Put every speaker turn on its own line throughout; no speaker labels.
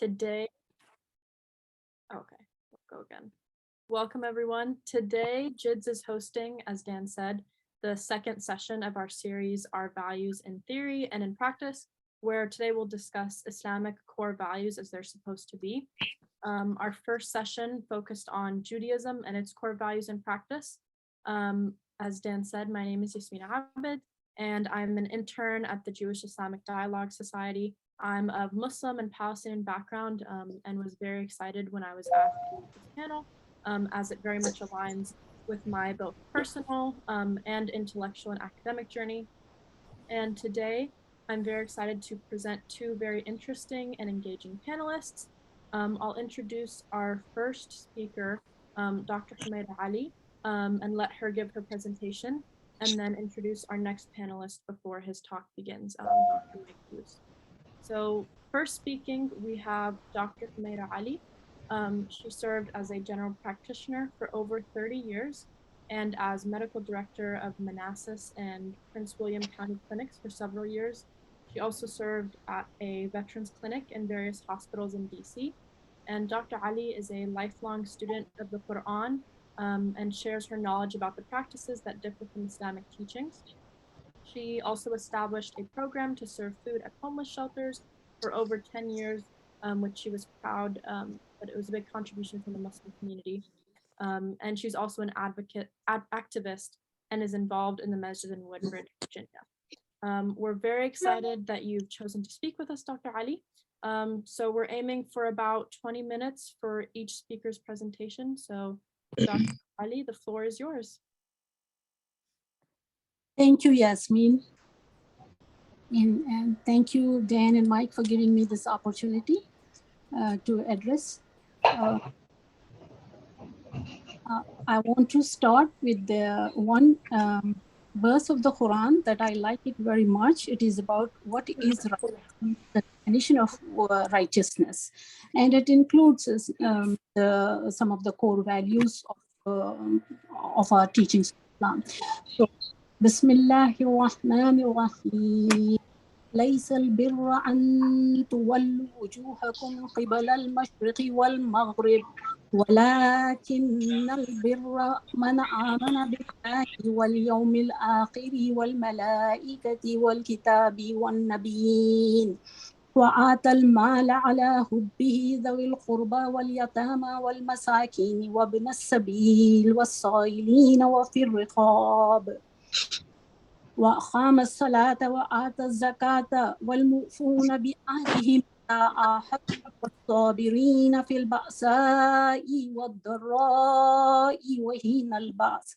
Today, okay, we'll go again. Welcome everyone. Today, JIDS is hosting, as Dan said, the second session of our series, Our Values in Theory and in Practice, where today we'll discuss Islamic core values as they're supposed to be. Our first session focused on Judaism and its core values in practice. As Dan said, my name is Yasmin Abed, and I'm an intern at the Jewish Islamic Dialogue Society. I'm of Muslim and Palestinian background and was very excited when I was asked to do this panel, as it very much aligns with my both personal and intellectual and academic journey. And today, I'm very excited to present two very interesting and engaging panelists. I'll introduce our first speaker, Dr. Humaira Ali, and let her give her presentation, and then introduce our next panelist before his talk begins, Dr. Mike Hughes. So first speaking, we have Dr. Humaira Ali. She served as a general practitioner for over 30 years and as medical director of Manassas and Prince William County clinics for several years. She also served at a veterans clinic in various hospitals in DC. And Dr. Ali is a lifelong student of the Quran and shares her knowledge about the practices that differ from Islamic teachings. She also established a program to serve food at homeless shelters for over 10 years, which she was proud, but it was a big contribution from the Muslim community. And she's also an activist and is involved in the Masjid in Woodbridge, Virginia. We're very excited that you've chosen to speak with us, Dr. Ali. So we're aiming for about 20 minutes for each speaker's presentation. So Dr. Ali, the floor is yours.
Thank you, Yasmin. And thank you, Dan and Mike, for giving me this opportunity to address. I want to start with the one verse of the Quran that I like it very much. It is about what is the definition of righteousness. And it includes some of the core values of our teachings of Islam. So, بسم الله الرحمن الرحيم ليس البر أن تولوا وجوهكم قبل المشرق والمغرب ولكن البر من آمن بالله واليوم الآخر والملائكة والكتاب والنبيين وآتى المال على حبه ذوي القربى واليتامى والمساكين وابن السبيل والصائلين وفي الرقاب وأقام الصلاة وآتى الزكاة والموفون بعهدهم إذا عاهدوا والصابرين في البأساء والضراء وحين البأس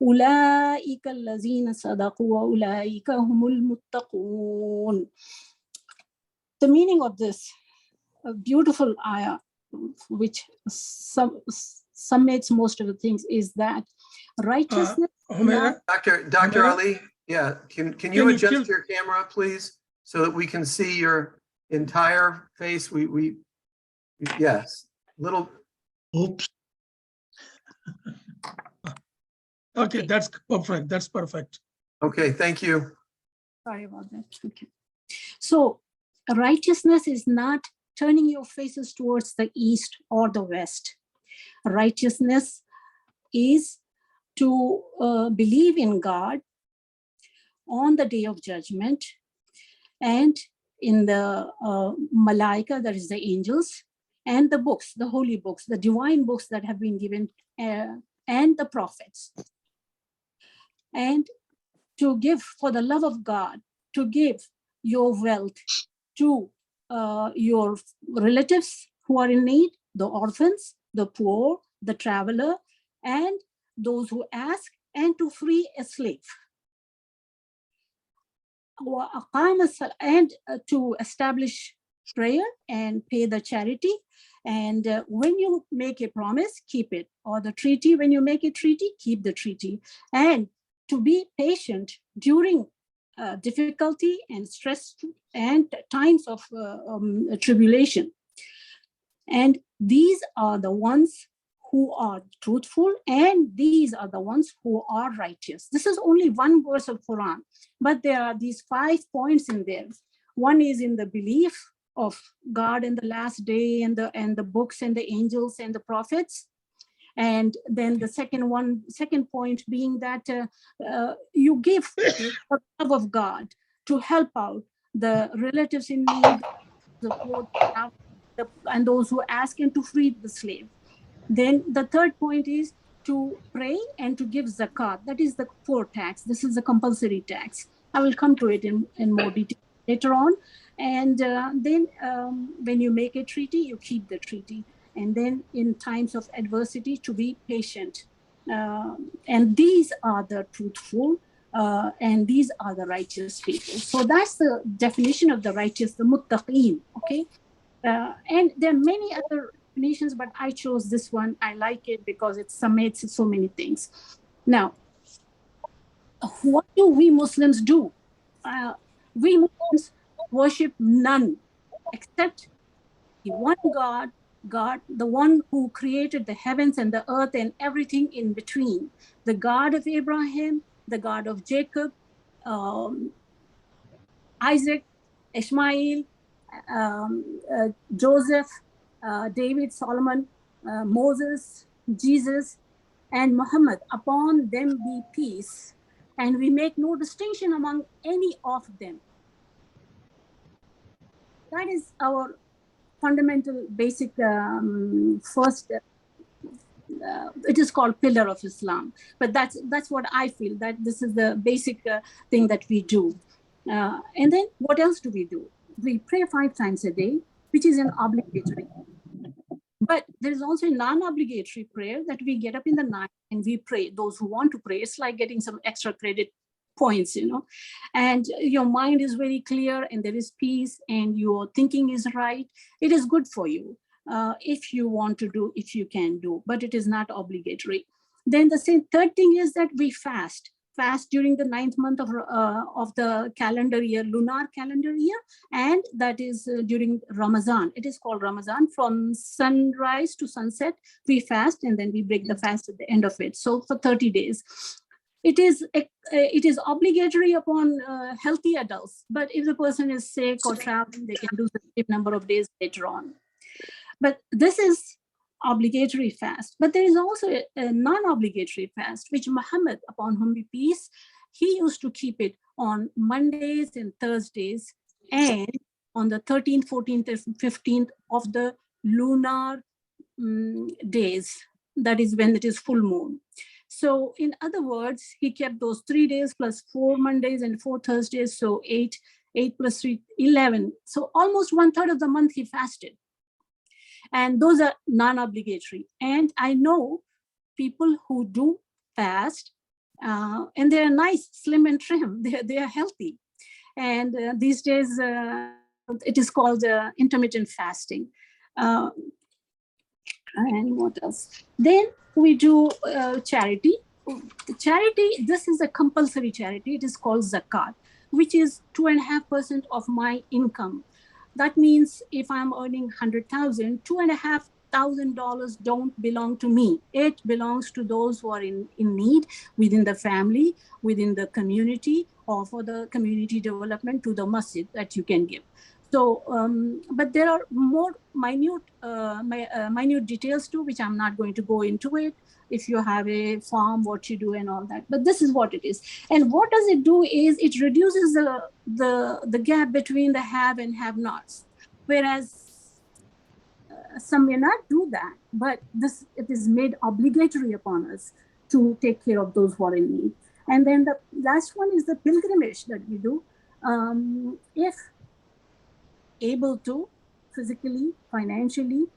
أولئك الذين صدقوا وأولئك هم المتقون. The meaning of this beautiful ayah, which summates most of the things, is that righteousness.
Dr. Ali, yeah, can you adjust your camera, please, so that we can see your entire face? Yes, little.
Oops. Okay, that's perfect. That's perfect.
Okay, thank you.
Sorry about that. Okay. So righteousness is not turning your faces towards the east or the west. Righteousness is to believe in God on the day of judgment and in the Malaika, that is the angels, and the books, the holy books, the divine books that have been given, and the prophets. And to give for the love of God, to give your wealth to your relatives who are in need, the orphans, the poor, the traveler, and those who ask, and to free a slave. And to establish prayer and pay the charity. And when you make a promise, keep it. Or the treaty, when you make a treaty, keep the treaty. And to be patient during difficulty and stress and times of tribulation. And these are the ones who are truthful, and these are the ones who are righteous. This is only one verse of Quran, but there are these 5 points in there. One is in the belief of God in the last day, and the books and the angels and the prophets. And then the second point being that you give the love of God to help out the relatives in need, the poor, and those who ask him to free the slave. Then the third point is to pray and to give zakat. That is the poor tax. This is a compulsory tax. I will come to it in more detail later on. And then when you make a treaty, you keep the treaty. And then in times of adversity, to be patient. And these are the truthful, and these are the righteous people. So that's the definition of the righteous, the muttaqeen, okay? And there are many other definitions, but I chose this one. I like it because it summates so many things. Now, what do we Muslims do? We Muslims worship none except the one God, the one who created the heavens and the earth and everything in between. The God of Abraham, the God of Jacob, Isaac, Ishmael, Joseph, David, Solomon, Moses, Jesus, and Muhammad. Upon them be peace. And we make no distinction among any of them. That is our fundamental basic first, it is called pillar of Islam. But that's what I feel, that this is the basic thing that we do. And then what else do we do? We pray 5 times a day, which is an obligatory. But there is also a non-obligatory prayer that we get up in the night and we pray. Those who want to pray, it's like getting some extra credit points, you know, and your mind is very clear and there is peace and your thinking is right. It is good for you if you want to do, if you can do, but it is not obligatory. Then the third thing is that we fast during the 9th month of the calendar year, lunar calendar year, and that is during Ramadan. It is called Ramadan. From sunrise to sunset, we fast, and then we break the fast at the end of it. So for 30 days. It is obligatory upon healthy adults, but if the person is sick or traveling, they can do the same number of days later on. But this is obligatory fast. But there is also a non-obligatory fast, which Muhammad, upon whom be peace, he used to keep it on Mondays and Thursdays, and on the 13th, 14th, and 15th of the lunar days. That is when it is full moon. So in other words, he kept those 3 days plus 4 Mondays and 4 Thursdays. So 8 plus 3, 11. So almost 1/3 of the month he fasted. And those are non-obligatory. And I know people who do fast and they're nice, slim and trim. They are healthy. And these days, it is called intermittent fasting. And what else? Then we do charity. Charity, this is a compulsory charity. It is called zakat, which is 2.5% of my income. That means if I'm earning $100,000, $2,500 don't belong to me. It belongs to those who are in need within the family, within the community, or for the community development to the masjid that you can give. So, but there are more minute details too, which I'm not going to go into it. If you have a farm, what you do and all that. But this is what it is. And what does it do is it reduces the gap between the have and have-nots. Whereas some may not do that, but it is made obligatory upon us to take care of those who are in need. And then the last one is the pilgrimage that we do. If able to, physically, financially,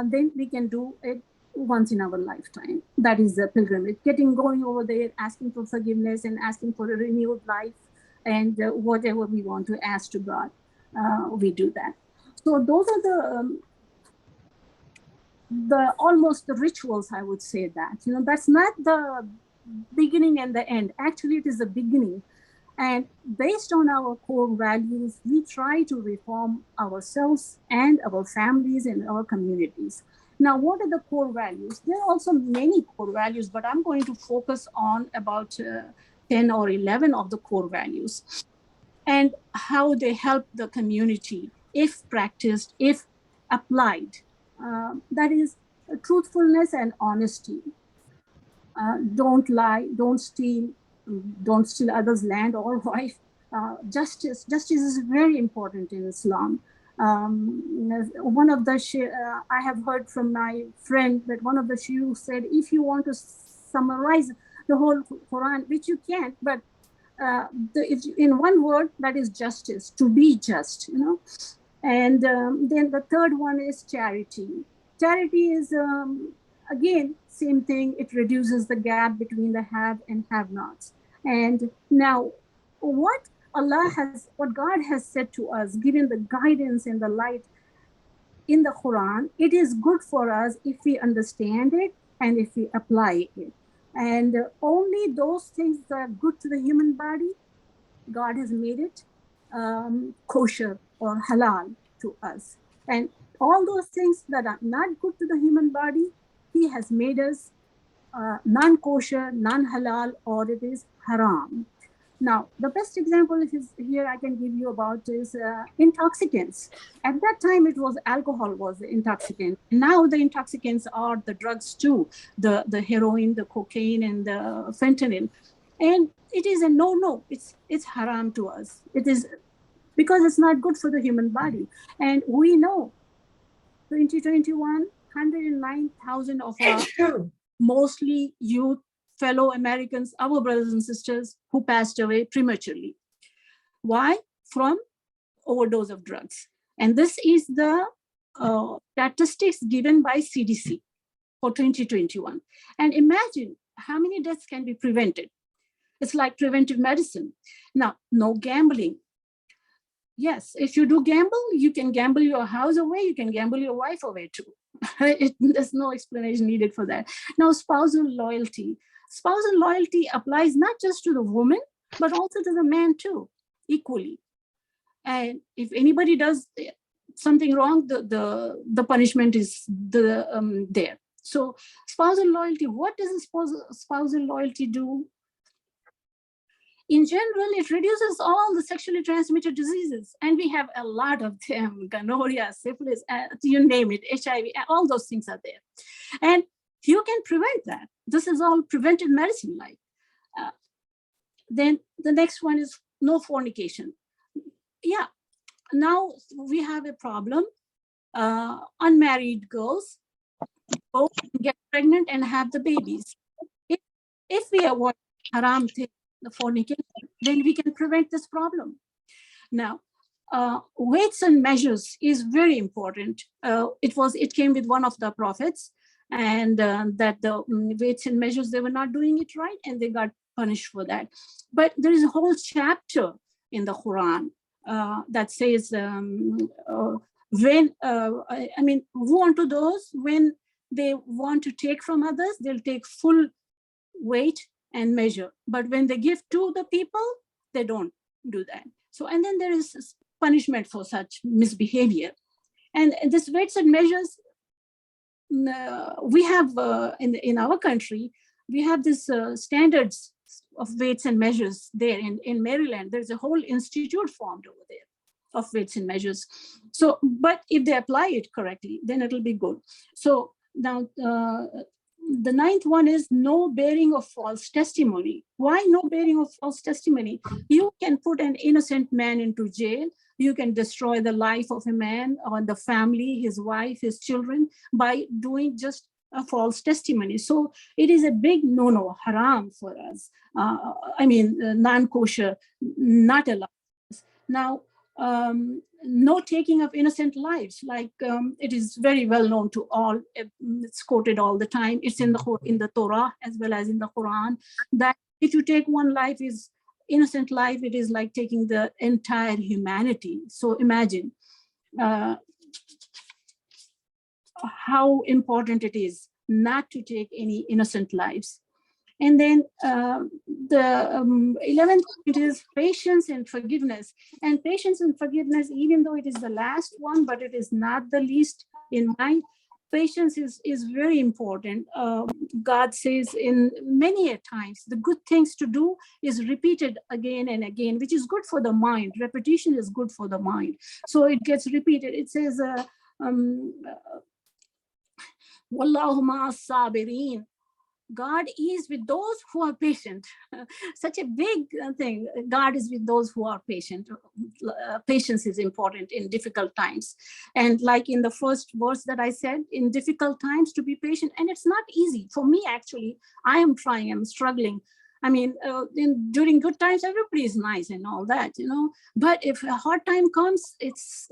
then we can do it once in our lifetime. That is the pilgrimage, going over there, asking for forgiveness and asking for a renewed life, and whatever we want to ask to God, we do that. So those are the almost the rituals, I would say that, that's not the beginning and the end. Actually, it is the beginning. And based on our core values, we try to reform ourselves and our families and our communities. Now, what are the core values? There are also many core values, but I'm going to focus on about 10 or 11 of the core values and how they help the community if practiced, if applied. That is truthfulness and honesty. Don't lie, don't steal others' land or wife. Justice is very important in Islam. One of the I have heard from my friend that one of the shuyukh said, if you want to summarize the whole Quran, which you can't, but in one word, that is justice, to be just, you know. And then the third one is charity. Charity is, again, same thing. It reduces the gap between the have and have-nots. And now, what God has said to us, given the guidance and the light in the Quran, it is good for us if we understand it and if we apply it. And only those things that are good to the human body, God has made it kosher or halal to us. And all those things that are not good to the human body, He has made us non-kosher, non-halal, or it is haram. Now, the best example is here I can give you about is intoxicants. At that time, it was alcohol was the intoxicant. Now the intoxicants are the drugs too, the heroin, the cocaine, and the fentanyl. And it is a no. It's haram to us. It is because it's not good for the human body. And we know 2021, 109,000 of our mostly youth fellow Americans, our brothers and sisters who passed away prematurely. Why? From overdose of drugs. And this is the statistics given by CDC for 2021. And imagine how many deaths can be prevented. It's like preventive medicine. Now, no gambling. Yes, if you do gamble, you can gamble your house away, you can gamble your wife away too. There's no explanation needed for that. Now, spousal loyalty. Spousal loyalty applies not just to the woman, but also to the man too, equally. And if anybody does something wrong, the punishment is there. So spousal loyalty, what does spousal loyalty do? In general, it reduces all the sexually transmitted diseases, and we have a lot of them, gonorrhea, syphilis, you name it, HIV, all those things are there. And you can prevent that. This is all preventive medicine like. Then the next one is no fornication. Yeah, now we have a problem. Unmarried girls both get pregnant and have the babies. If we avoid haram thing, the fornication, then we can prevent this problem. Now, weights and measures is very important. It came with one of the prophets, and that the weights and measures, they were not doing it right, and they got punished for that. But there is a whole chapter in the Quran that says, woe unto those when they want to take from others, they'll take full weight and measure. But when they give to the people, they don't do that. So, and then there is punishment for such misbehavior. And this weights and measures, we have in our country, we have this standards of weights and measures there in Maryland. There's a whole institute formed over there of weights and measures. So, but if they apply it correctly, then it'll be good. So now, the ninth one is no bearing of false testimony. Why no bearing of false testimony? You can put an innocent man into jail. You can destroy the life of a man or the family, his wife, his children, by doing just a false testimony. So it is a big no-no, haram for us. Non-kosher, not allowed. Now, no taking of innocent lives, like it is very well known to all. It's quoted all the time. It's in the Torah as well as in the Quran, that if you take one life, is innocent life, it is like taking the entire humanity. So imagine how important it is not to take any innocent lives. And then the 11th point is patience and forgiveness. And patience and forgiveness, even though it is the last one, but it is not the least in mind. patience is very important. God says in many a times, the good things to do is repeated again and again, which is good for the mind. Repetition is good for the mind. So it gets repeated. It says, Wallahu ma'as sabirin. God is with those who are patient. Such a big thing. God is with those who are patient. Patience is important in difficult times. And like in the first verse that I said, in difficult times to be patient. And it's not easy. For me, actually, I am trying, I'm struggling. I mean, during good times, everybody is nice and all that, you know. But if a hard time comes, it's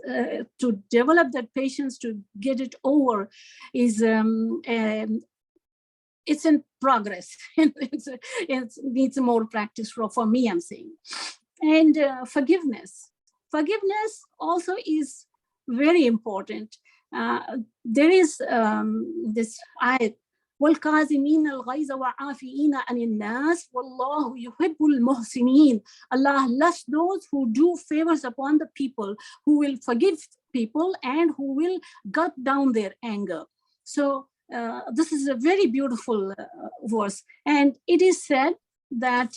to develop that patience, to get it over is it's in progress. It needs more practice for me, I'm saying. And forgiveness. Forgiveness also is very important. There is this ayat, وَالْكَاظِمِينَ الْغَيْظَ وَعَافِينَ عَنِ النَّاسِ وَاللَّهُ يُحِبُّ الْمُحْسِنِينَ. Allah loves those who do favors upon the people, who will forgive people and who will gut down their anger. So this is a very beautiful verse. And it is said that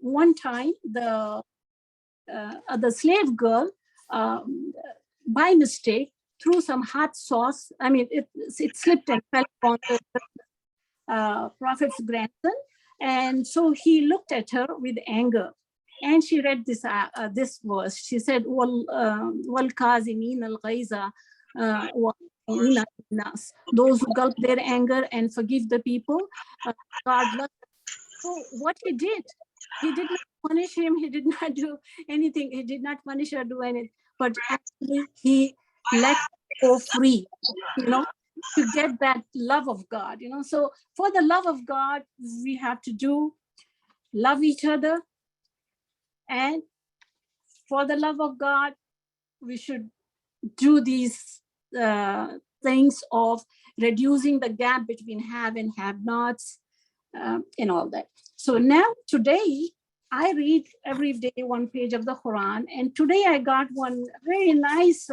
one time the slave girl, by mistake, threw some hot sauce. I mean, it slipped and fell on the prophet's grandson. And so he looked at her with anger. And she read this verse. She said, وَالْكَاظِمِينَ الْغَيْظَ those who gulp their anger and forgive the people, God loves. So what he did not punish him. He did not do anything. He did not punish or do anything. But actually, he let go free, you know, to get that love of God, you know. So for the love of God, we have to love each other. And for the love of God, we should do these things of reducing the gap between have and have-nots and all that. So now today, I read every day one page of the Quran. And today I got one very nice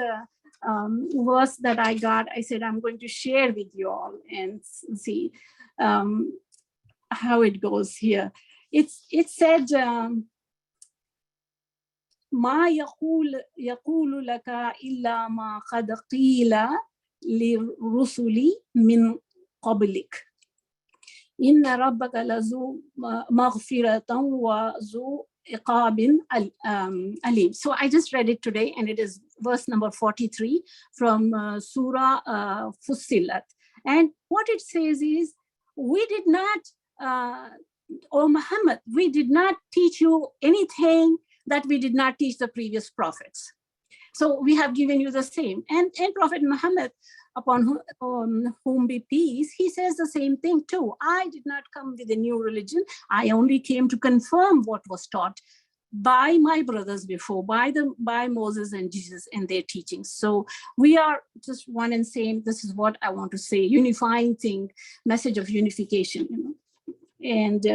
verse that I got. I said, I'm going to share with you all and see how it goes here. It said, ما يقول لك إلا ما قد قيل للرسل من قبلك إن ربك لذو مغفرة وذو عقاب أليم. So I just read it today, and it is verse number 43 from Surah Fussilat. And what it says is, we did not, O Muhammad, we did not teach you anything that we did not teach the previous prophets. So we have given you the same. And Prophet Muhammad, upon whom be peace, he says the same thing too. I did not come with a new religion. I only came to confirm what was taught by my brothers before, by Moses and Jesus and their teachings. So we are just one and same. This is what I want to say, unifying thing, message of unification, you know. And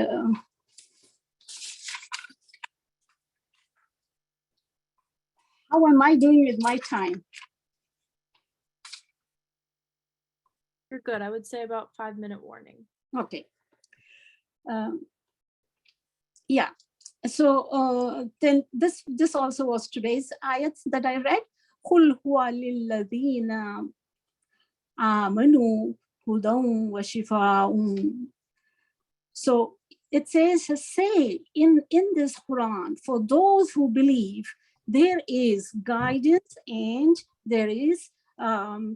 how am I doing with my time?
You're good. I would say about 5-minute warning.
Okay. Yeah. So then this also was today's ayat that I read. قُلْ هُوَ لِلَّذِينَ آمَنُوا هُدًى وَشِفَاءٌ. So it says, say in this Quran, for those who believe, there is guidance and there is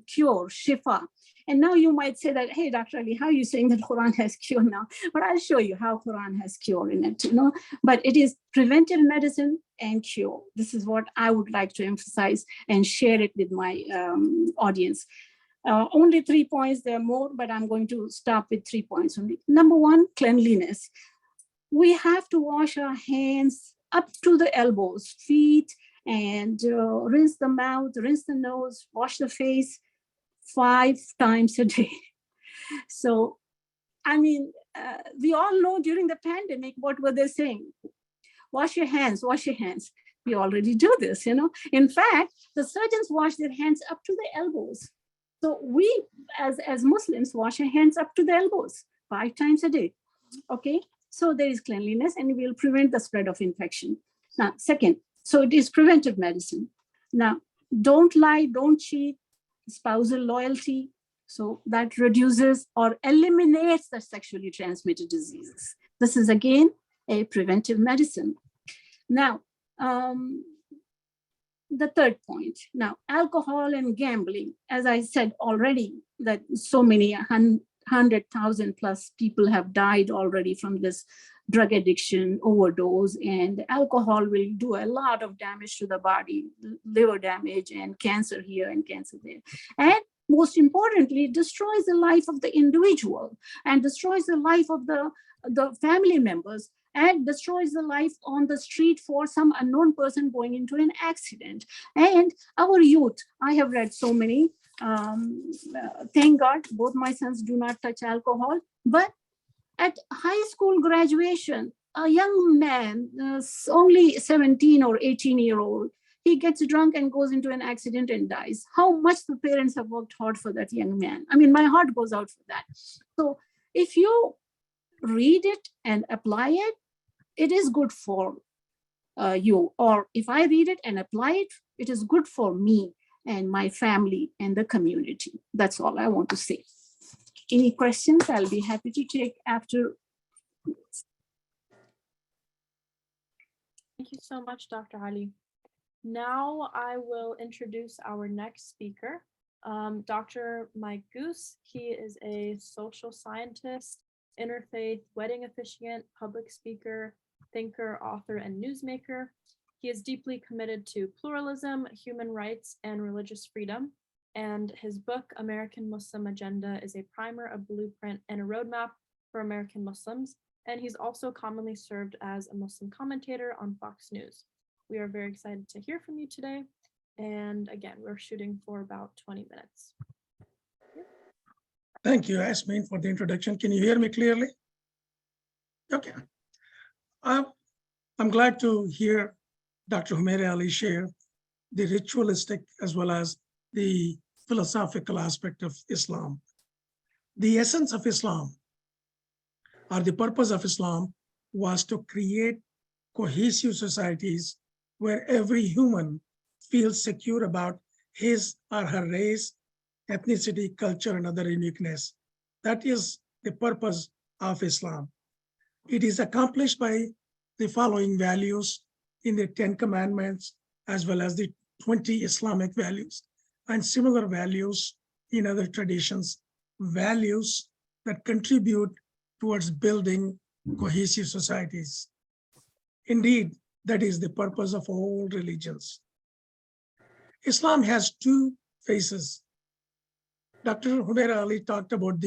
cure, shifa. And now you might say that, hey, Dr. Ali, how are you saying that Quran has cure now? But I'll show you how Quran has cure in it, you know. But it is preventive medicine and cure. This is what I would like to emphasize and share it with my audience. Only 3 points, there are more, but I'm going to stop with 3 points only. Number one, cleanliness. We have to wash our hands up to the elbows, feet, and rinse the mouth, rinse the nose, wash the face 5 times a day. So, I mean, we all know during the pandemic, what were they saying? Wash your hands, wash your hands. We already do this, you know. In fact, the surgeons wash their hands up to the elbows. So we, as Muslims, wash our hands up to the elbows 5 times a day. Okay, so there is cleanliness and will prevent the spread of infection. Now, second, so it is preventive medicine. Now, don't lie, don't cheat, spousal loyalty. So that reduces or eliminates the sexually transmitted diseases. This is again a preventive medicine. Now, the third point. Now, alcohol and gambling, as I said already, that so many 100,000 plus people have died already from this drug addiction, overdose, and alcohol will do a lot of damage to the body, liver damage and cancer here and cancer there. And most importantly, it destroys the life of the individual and destroys the life of the family members and destroys the life on the street for some unknown person going into an accident. And our youth, I have read so many, thank God, both my sons do not touch alcohol, but at high school graduation, a young man, only 17 or 18-year-old, he gets drunk and goes into an accident and dies. How much the parents have worked hard for that young man. I mean, my heart goes out for that. So if you read it and apply it, it is good for you. Or if I read it and apply it, it is good for me and my family and the community. That's all I want to say. Any questions? I'll be happy to take after.
Thank you so much, Dr. Ali. Now I will introduce our next speaker, Dr. Mike Goose. He is a social scientist, interfaith wedding officiant, public speaker, thinker, author, and newsmaker. He is deeply committed to pluralism, human rights, and religious freedom. And his book, American Muslim Agenda, is a primer, a blueprint, and a roadmap for American Muslims. And he's also commonly served as a Muslim commentator on Fox News. We are very excited to hear from you today. And again, we're shooting for about 20 minutes.
Thank you, Yasmin, for the introduction. Can you hear me clearly? Okay. I'm glad to hear Dr. Humaira Ali share the ritualistic as well as the philosophical aspect of Islam. The essence of Islam, or the purpose of Islam, was to create cohesive societies where every human feels secure about his or her race, ethnicity, culture, and other uniqueness. That is the purpose of Islam. It is accomplished by the following values in the 10 Commandments, as well as the 20 Islamic values, and similar values in other traditions, values that contribute towards building cohesive societies. Indeed, that is the purpose of all religions. Islam has 2 faces. Dr. Humaira Ali talked about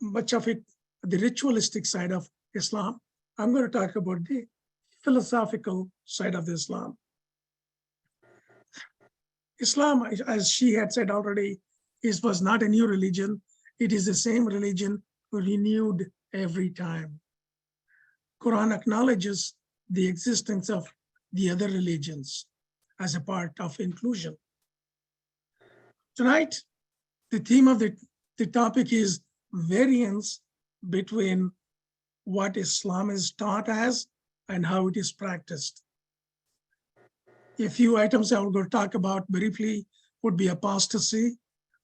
much of it, the ritualistic side of Islam. I'm going to talk about the philosophical side of Islam. Islam, as she had said already, was not a new religion. It is the same religion renewed every time. Quran acknowledges the existence of the other religions as a part of inclusion. Tonight, the theme of the topic is variance between what Islam is taught as and how it is practiced. A few items I will go talk about briefly would be apostasy,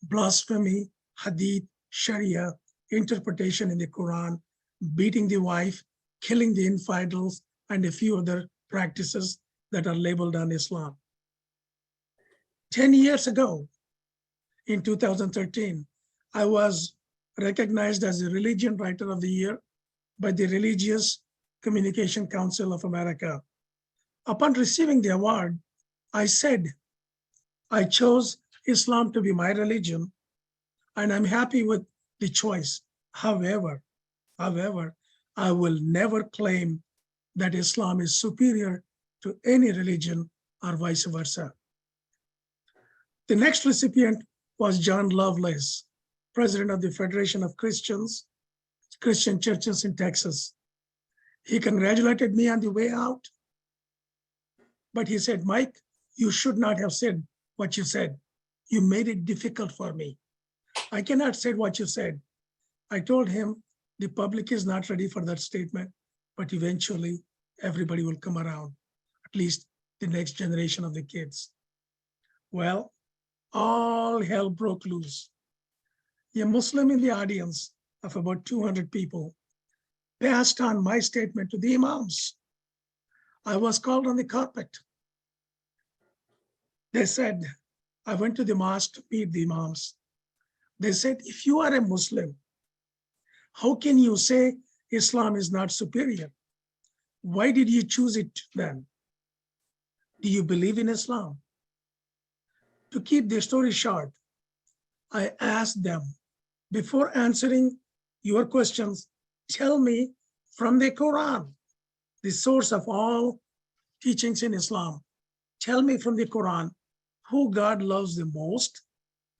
blasphemy, hadith, sharia, interpretation in the Quran, beating the wife, killing the infidels, and a few other practices that are labeled on Islam. 10 years ago, in 2013, I was recognized as a Religion Writer of the Year by the Religious Communication Council of America. Upon receiving the award, I said, I chose Islam to be my religion, and I'm happy with the choice. However, I will never claim that Islam is superior to any religion or vice versa. The next recipient was John Lovelace, president of the Federation of Christian Churches in Texas. He congratulated me on the way out, but he said, Mike, you should not have said what you said. You made it difficult for me. I cannot say what you said. I told him the public is not ready for that statement, but eventually everybody will come around, at least the next generation of the kids. Well, all hell broke loose. A Muslim in the audience of about 200 people passed on my statement to the imams. I was called on the carpet. They said, I went to the mosque to meet the imams. They said, if you are a Muslim, how can you say Islam is not superior? Why did you choose it then? Do you believe in Islam? To keep the story short, I asked them, before answering your questions, tell me from the Quran, the source of all teachings in Islam, tell me from the Quran who God loves the most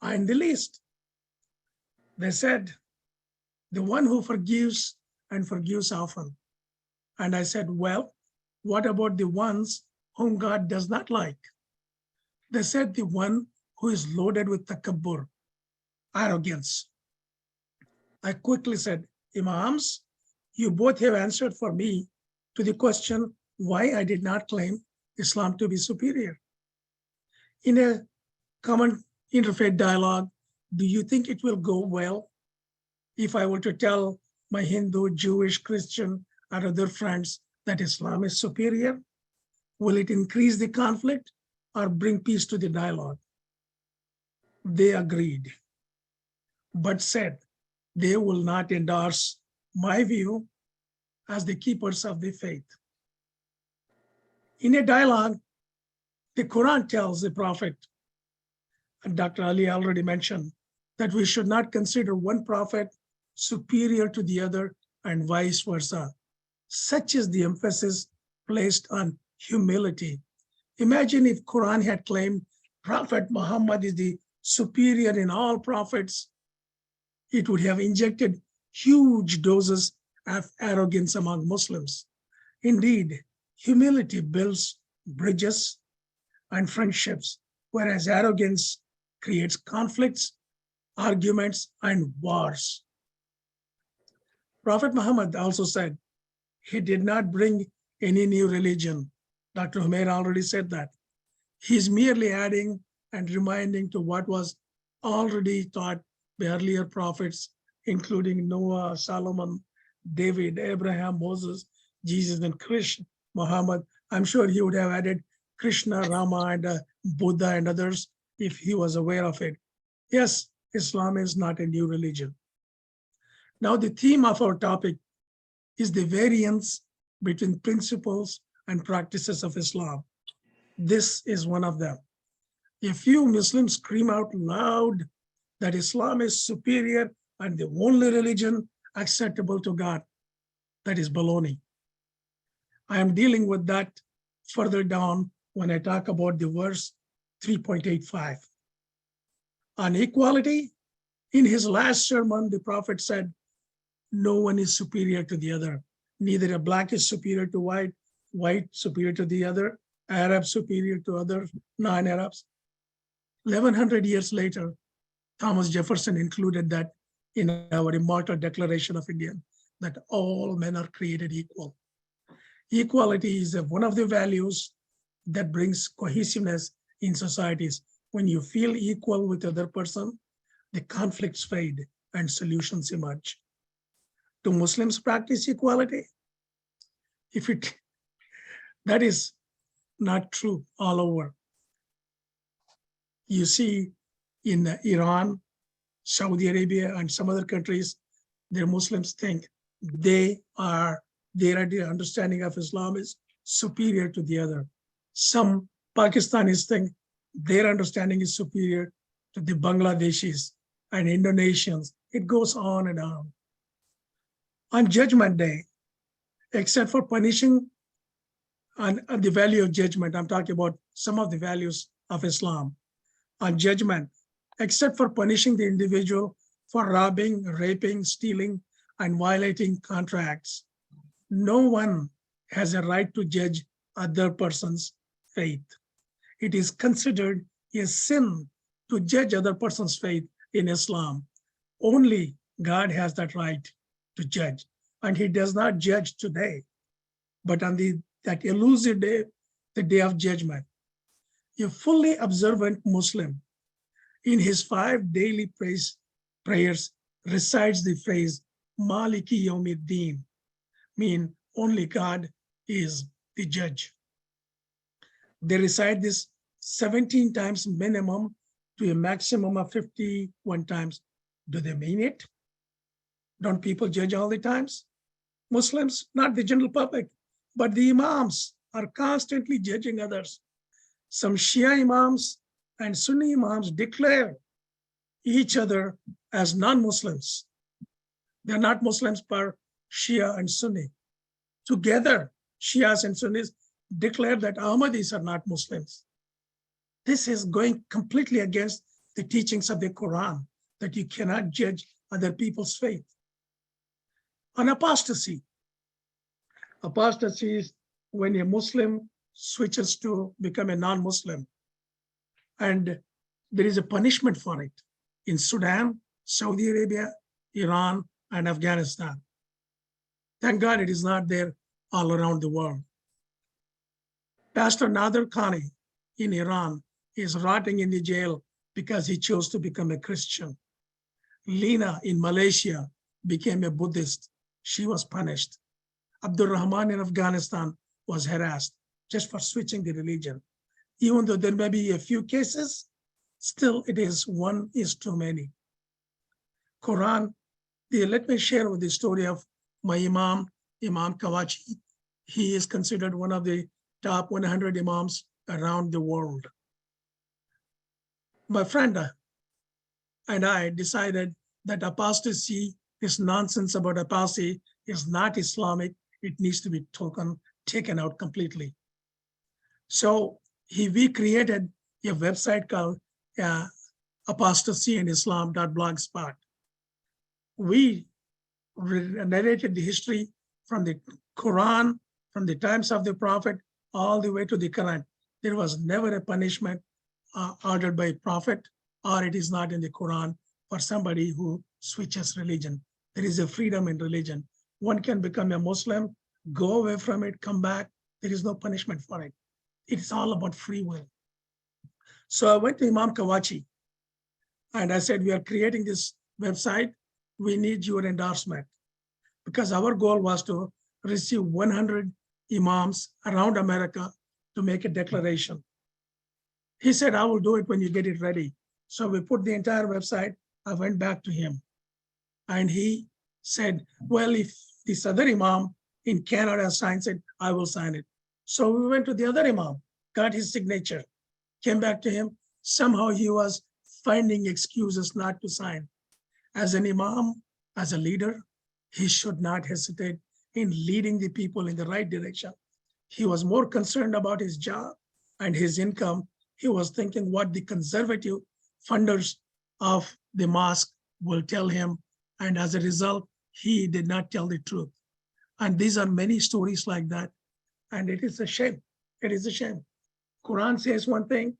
and the least. They said, the one who forgives and forgives often. And I said, well, what about the ones whom God does not like? They said, the one who is loaded with takabbur, arrogance. I quickly said, Imams, you both have answered for me to the question why I did not claim Islam to be superior. In a common interfaith dialogue, do you think it will go well if I were to tell my Hindu, Jewish, Christian, or other friends that Islam is superior? Will it increase the conflict or bring peace to the dialogue? They agreed, but said they will not endorse my view as the keepers of the faith. In a dialogue, the Quran tells the Prophet, and Dr. Ali already mentioned, that we should not consider one prophet superior to the other and vice versa. Such is the emphasis placed on humility. Imagine if Quran had claimed Prophet Muhammad is the superior in all prophets, it would have injected huge doses of arrogance among Muslims. Indeed, humility builds bridges and friendships, whereas arrogance creates conflicts, arguments, and wars. Prophet Muhammad also said he did not bring any new religion. Dr. Humair already said that. He's merely adding and reminding to what was already taught by earlier prophets, including Noah, Solomon, David, Abraham, Moses, Jesus, and Krishna, Muhammad. I'm sure he would have added Krishna, Rama, and Buddha and others if he was aware of it. Yes, Islam is not a new religion. Now, the theme of our topic is the variance between principles and practices of Islam. This is one of them. A few Muslims scream out loud that Islam is superior and the only religion acceptable to God. That is baloney. I am dealing with that further down when I talk about the verse 3.85. On equality, in his last sermon, the Prophet said, no one is superior to the other. Neither a black is superior to white, white superior to the other, Arab superior to other non-Arabs. 1100 years later, Thomas Jefferson included that in our immortal Declaration of India, that all men are created equal. Equality is one of the values that brings cohesiveness in societies. When you feel equal with the other person, the conflicts fade and solutions emerge. Do Muslims practice equality? That is not true all over. You see in Iran, Saudi Arabia, and some other countries, their Muslims think their understanding of Islam is superior to the other. Some Pakistanis think their understanding is superior to the Bangladeshis and Indonesians. It goes on and on. On Judgment Day, except for punishing on the value of judgment, I'm talking about some of the values of Islam. On judgment, except for punishing the individual for robbing, raping, stealing, and violating contracts, no one has a right to judge other person's faith. It is considered a sin to judge other person's faith in Islam. Only God has that right to judge. And he does not judge today, but on that elusive day, the day of judgment. A fully observant Muslim in his 5 daily prayers recites the phrase Maliki Yawmiddin, mean only God is the judge. They recite this 17 times minimum to a maximum of 51 times. Do they mean it? Don't people judge all the times? Muslims, not the general public, but the imams are constantly judging others. Some Shia imams and Sunni imams declare each other as non-Muslims. They're not Muslims per Shia and Sunni. Together, Shias and Sunnis declare that Ahmadis are not Muslims. This is going completely against the teachings of the Quran, that you cannot judge other people's faith. On apostasy. Apostasy is when a Muslim switches to become a non-Muslim. And there is a punishment for it in Sudan, Saudi Arabia, Iran, and Afghanistan. Thank God it is not there all around the world. Pastor Nader Khani in Iran is rotting in the jail because he chose to become a Christian. Lina in Malaysia became a Buddhist. She was punished. Abdul Rahman in Afghanistan was harassed just for switching the religion. Even though there may be a few cases, still it is one is too many. Quran, let me share with the story of my Imam Kawachi. He is considered one of the top 100 Imams around the world. My friend and I decided that apostasy, this nonsense about apostasy, is not Islamic. It needs to be taken out completely. So we created a website called apostasyandislam.blogspot. We narrated the history from the Quran, from the times of the Prophet, all the way to the Quran. There was never a punishment ordered by Prophet, or it is not in the Quran for somebody who switches religion. There is a freedom in religion. One can become a Muslim, go away from it, come back. There is no punishment for it. It's all about free will. So I went to Imam Kawachi and I said, we are creating this website. We need your endorsement, because our goal was to receive 100 imams around America to make a declaration. He said, I will do it when you get it ready. So we put the entire website. I went back to him and he said, well, if this other imam in Canada signs it, I will sign it. So we went to the other imam, got his signature, came back to him. Somehow he was finding excuses not to sign. As an imam, as a leader, he should not hesitate in leading the people in the right direction. He was more concerned about his job and his income. He was thinking what the conservative funders of the mosque will tell him. And as a result, he did not tell the truth. And these are many stories like that. And it is a shame. It is a shame. Quran says one thing,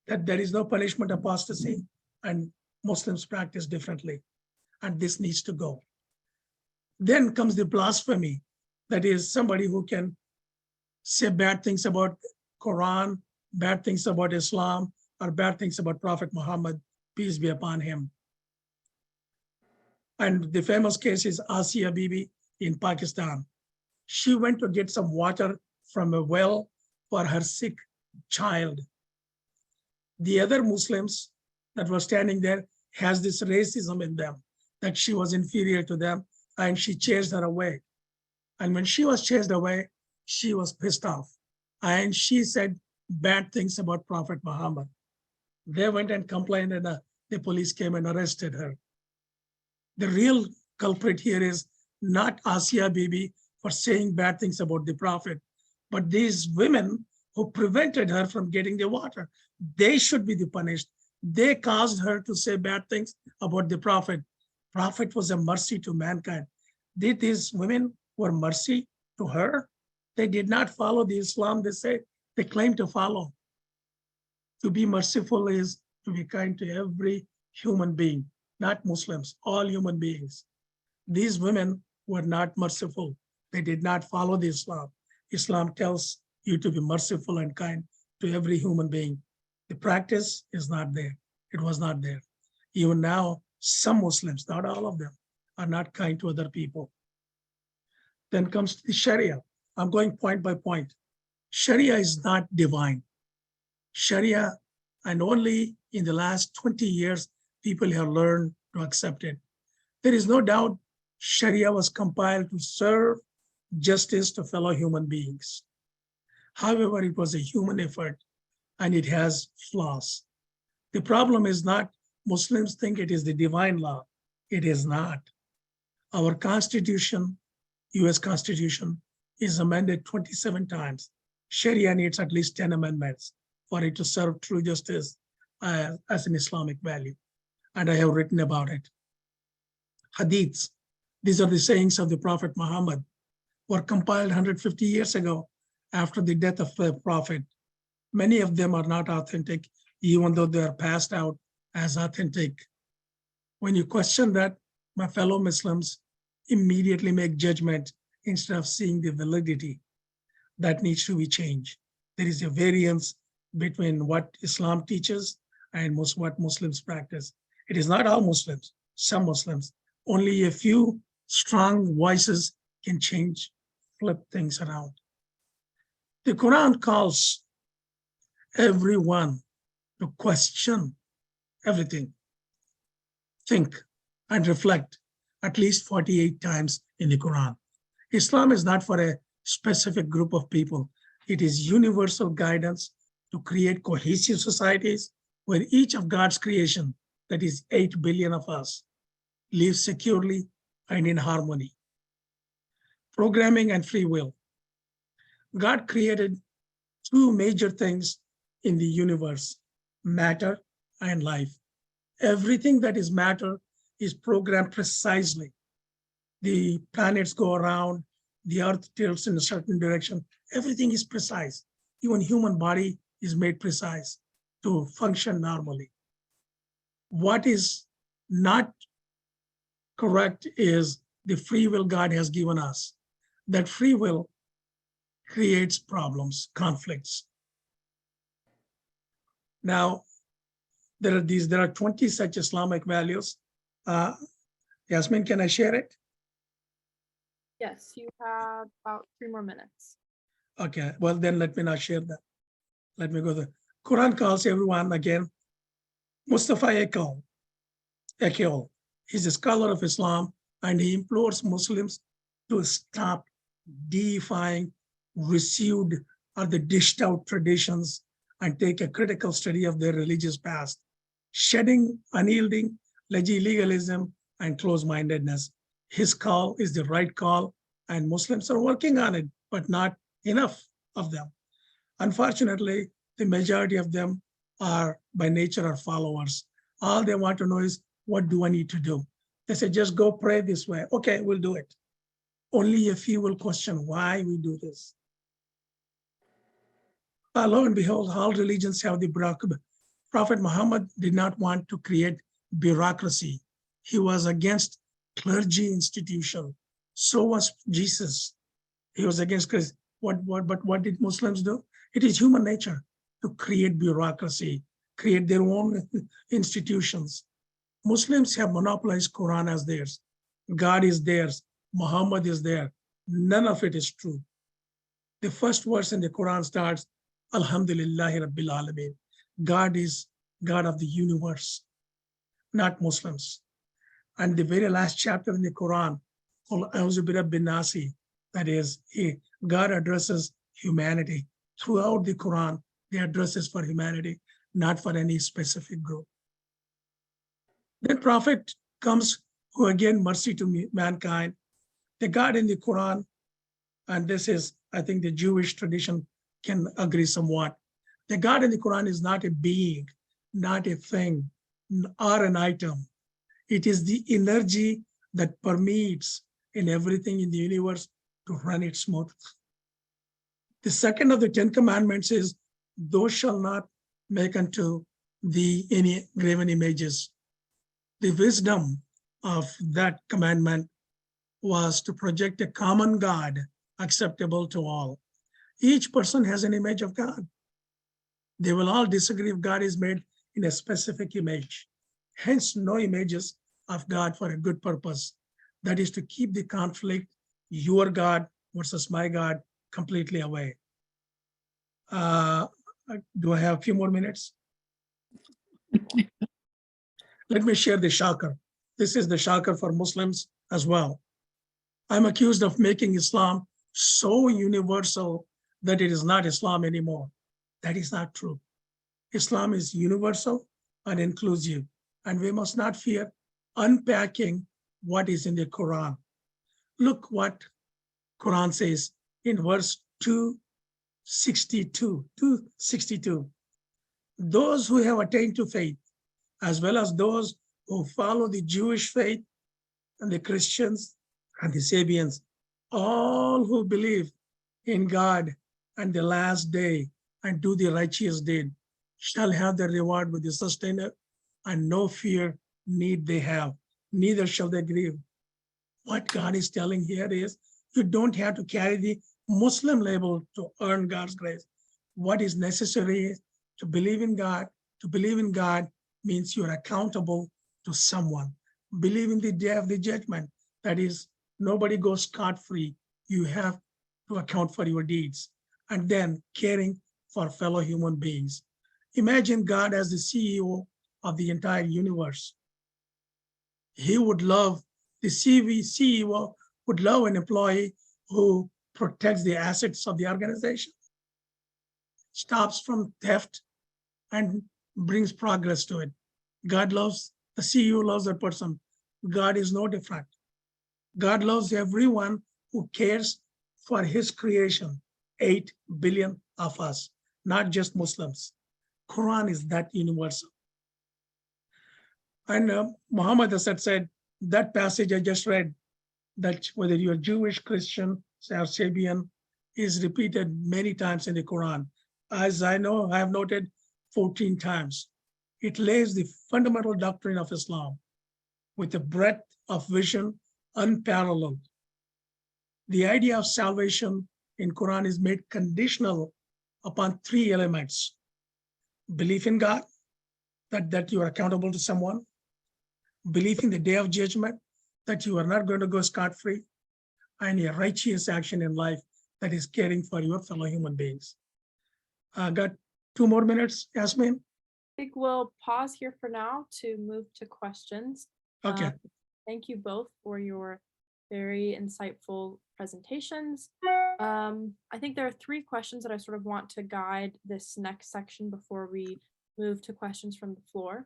that there is no punishment apostasy, and Muslims practice differently. And this needs to go. Then comes the blasphemy. That is somebody who can say bad things about Quran, bad things about Islam, or bad things about Prophet Muhammad, peace be upon him. And the famous case is Asia Bibi in Pakistan. She went to get some water from a well for her sick child. The other Muslims that were standing there has this racism in them, that she was inferior to them, and she chased her away. And when she was chased away, she was pissed off. And she said bad things about Prophet Muhammad. They went and complained, and the police came and arrested her. The real culprit here is not Asia Bibi for saying bad things about the Prophet, but these women who prevented her from getting the water. They should be the punished. They caused her to say bad things about the Prophet. Prophet was a mercy to mankind. Did these women were mercy to her? They did not follow the Islam they claim to follow. To be merciful is to be kind to every human being. not Muslims, all human beings. These women were not merciful. They did not follow the Islam. Islam tells you to be merciful and kind to every human being. The practice is not there. It was not there. Even now, some Muslims, not all of them, are not kind to other people. Then comes the Sharia. I'm going point by point. Sharia is not divine. Sharia, and only in the last 20 years, people have learned to accept it. There is no doubt Sharia was compiled to serve justice to fellow human beings. However, it was a human effort and it has flaws. The problem is not Muslims think it is the divine law. It is not. Our Constitution, US Constitution, is amended 27 times. Sharia needs at least 10 amendments for it to serve true justice as an Islamic value. And I have written about it. Hadiths, these are the sayings of the Prophet Muhammad, were compiled 150 years ago after the death of the Prophet. Many of them are not authentic, even though they are passed out as authentic. When you question that, my fellow Muslims immediately make judgment instead of seeing the validity. That needs to be changed. There is a variance between what Islam teaches and what Muslims practice. It is not all Muslims, some Muslims. Only a few strong voices can change, flip things around. The Quran calls everyone to question everything, think, and reflect at least 48 times in the Quran. Islam is not for a specific group of people. It is universal guidance to create cohesive societies where each of God's creation, that is 8 billion of us, lives securely and in harmony. Programming and free will. God created two major things in the universe, matter and life. Everything that is matter is programmed precisely. The planets go around, the earth tilts in a certain direction. Everything is precise. Even human body is made precise to function normally. What is not correct is the free will God has given us. That free will creates problems, conflicts. Now, there are 20 such Islamic values. Yasmin, can I share it?
Yes, you have about 3 more minutes.
Okay, well then let me not share that. Let me go there. Quran calls everyone again. Mustafa Ekel, he's a scholar of Islam, and he implores Muslims to stop deifying received or the dished out traditions and take a critical study of their religious past, shedding unyielding legalism and close-mindedness. His call is the right call, and Muslims are working on it, but not enough of them. Unfortunately, the majority of them are by nature are followers. All they want to know is, what do I need to do? They say, just go pray this way. Okay, we'll do it. Only a few will question why we do this. Lo and behold, all religions have the bureaucracy. Prophet Muhammad did not want to create bureaucracy. He was against clergy institution. So was Jesus. He was against Christ. But what did Muslims do? It is human nature to create bureaucracy, create their own institutions. Muslims have monopolized Quran as theirs. God is theirs. Muhammad is there. None of it is true. The first verse in the Quran starts, Alhamdulillahi Rabbil Alameen. God is God of the universe, not Muslims. And the very last chapter in the Quran, called A'udhu bi Rabbin Nasi, that is, God addresses humanity. Throughout the Quran, the address is for humanity, not for any specific group. Then Prophet comes, who again, mercy to mankind. The God in the Quran, and this is, I think the Jewish tradition can agree somewhat. The God in the Quran is not a being, not a thing, or an item. It is the energy that permeates in everything in the universe to run it smooth. The second of the 10 commandments is, thou shalt not make unto thee any graven images. the wisdom of that commandment was to project a common God acceptable to all. Each person has an image of God. They will all disagree if God is made in a specific image. Hence, no images of God for a good purpose. That is to keep the conflict, your God versus my God, completely away. Do I have a few more minutes? Let me share the shocker. This is the shocker for Muslims as well. I'm accused of making Islam so universal that it is not Islam anymore. That is not true. Islam is universal and inclusive, and we must not fear unpacking what is in the Quran. Look what Quran says in verse 262. Those who have attained to faith, as well as those who follow the Jewish faith and the Christians and the Sabians, all who believe in God and the last day and do the righteous deed shall have their reward with the sustainer, and no fear need they have, neither shall they grieve. What God is telling here is you don't have to carry the Muslim label to earn God's grace. What is necessary is to believe in God. To believe in God means you're accountable to someone. Believe in the day of the judgment. That is, nobody goes scot-free. You have to account for your deeds. And then caring for fellow human beings. Imagine God as the CEO of the entire universe. He would love, the CEO would love an employee who protects the assets of the organization, stops from theft, and brings progress to it. God loves, the CEO loves that person. God is no different. God loves everyone who cares for his creation, 8 billion of us, not just Muslims. Quran is that universal. And Muhammad has said, that passage I just read, that whether you're Jewish, Christian, or Sabian, is repeated many times in the Quran. As I know, I have noted 14 times. It lays the fundamental doctrine of Islam with a breadth of vision unparalleled. The idea of salvation in Quran is made conditional upon 3 elements: belief in God, that you are accountable to someone; belief in the day of judgment, that you are not going to go scot-free; and a righteous action in life, that is caring for your fellow human beings. Got 2 more minutes, Yasmin?
I think we'll pause here for now to move to questions.
Okay.
Thank you both for your very insightful presentations. I think there are 3 questions that I sort of want to guide this next section before we move to questions from the floor.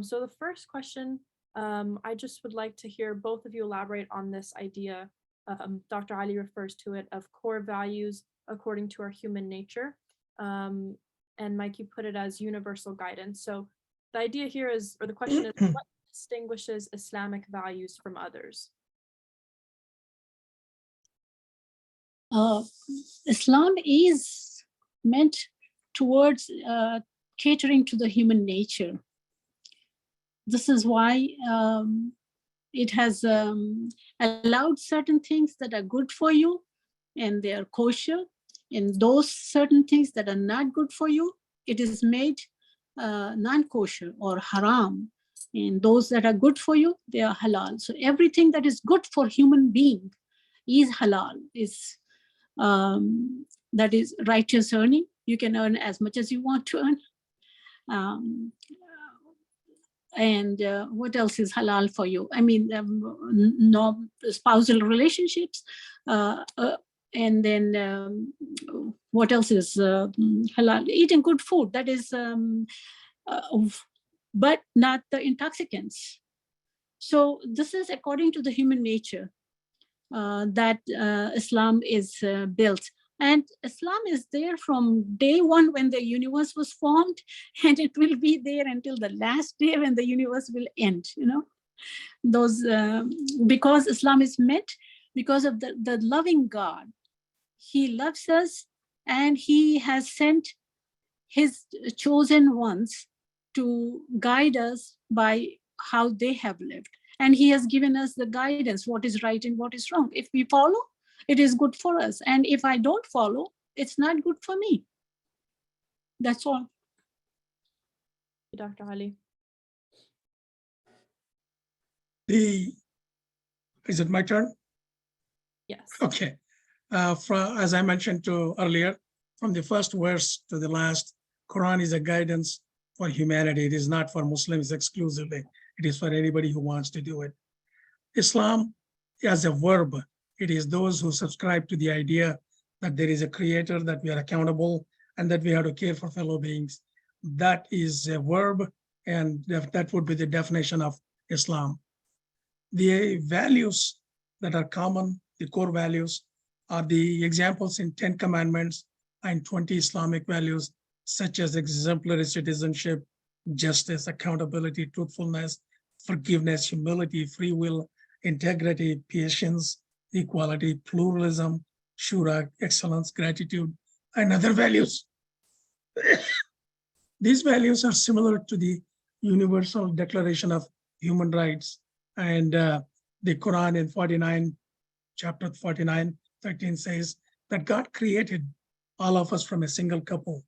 So the first question, I just would like to hear both of you elaborate on this idea. Dr. Ali refers to it of core values according to our human nature. And Mike, you put it as universal guidance. So the idea here is, or the question is, what distinguishes Islamic values from others?
Islam is meant towards catering to the human nature. This is why it has allowed certain things that are good for you and they are kosher, and those certain things that are not good for you, it is made non-kosher or haram. And those that are good for you, they are halal. So everything that is good for human being is halal, is that is righteous earning. You can earn as much as you want to earn. And what else is halal for you? I mean, no spousal relationships, and then what else is halal? Eating good food, that is, but not the intoxicants. So this is according to the human nature that Islam is built. And Islam is there from day one when the universe was formed, and it will be there until the last day when the universe will end, you know. Those, because Islam is meant because of the loving God. He loves us and he has sent his chosen ones to guide us by how they have lived. And he has given us the guidance, what is right and what is wrong. If we follow, it is good for us. And if I don't follow, it's not good for me. That's all.
Dr. Ali.
Is it my turn?
Yes.
Okay. As I mentioned earlier, from the first verse to the last, Quran is a guidance for humanity. It is not for Muslims exclusively. It is for anybody who wants to do it. Islam, as a verb, it is those who subscribe to the idea that there is a creator, that we are accountable, and that we have to care for fellow beings. That is a verb, and that would be the definition of Islam. The values that are common, the core values, are the examples in 10 commandments and 20 Islamic values, such as exemplary citizenship, justice, accountability, truthfulness, forgiveness, humility, free will, integrity, patience, equality, pluralism, shura, excellence, gratitude, and other values. These values are similar to the Universal Declaration of Human Rights, and the Quran in chapter 49:13 says that God created all of us from a single couple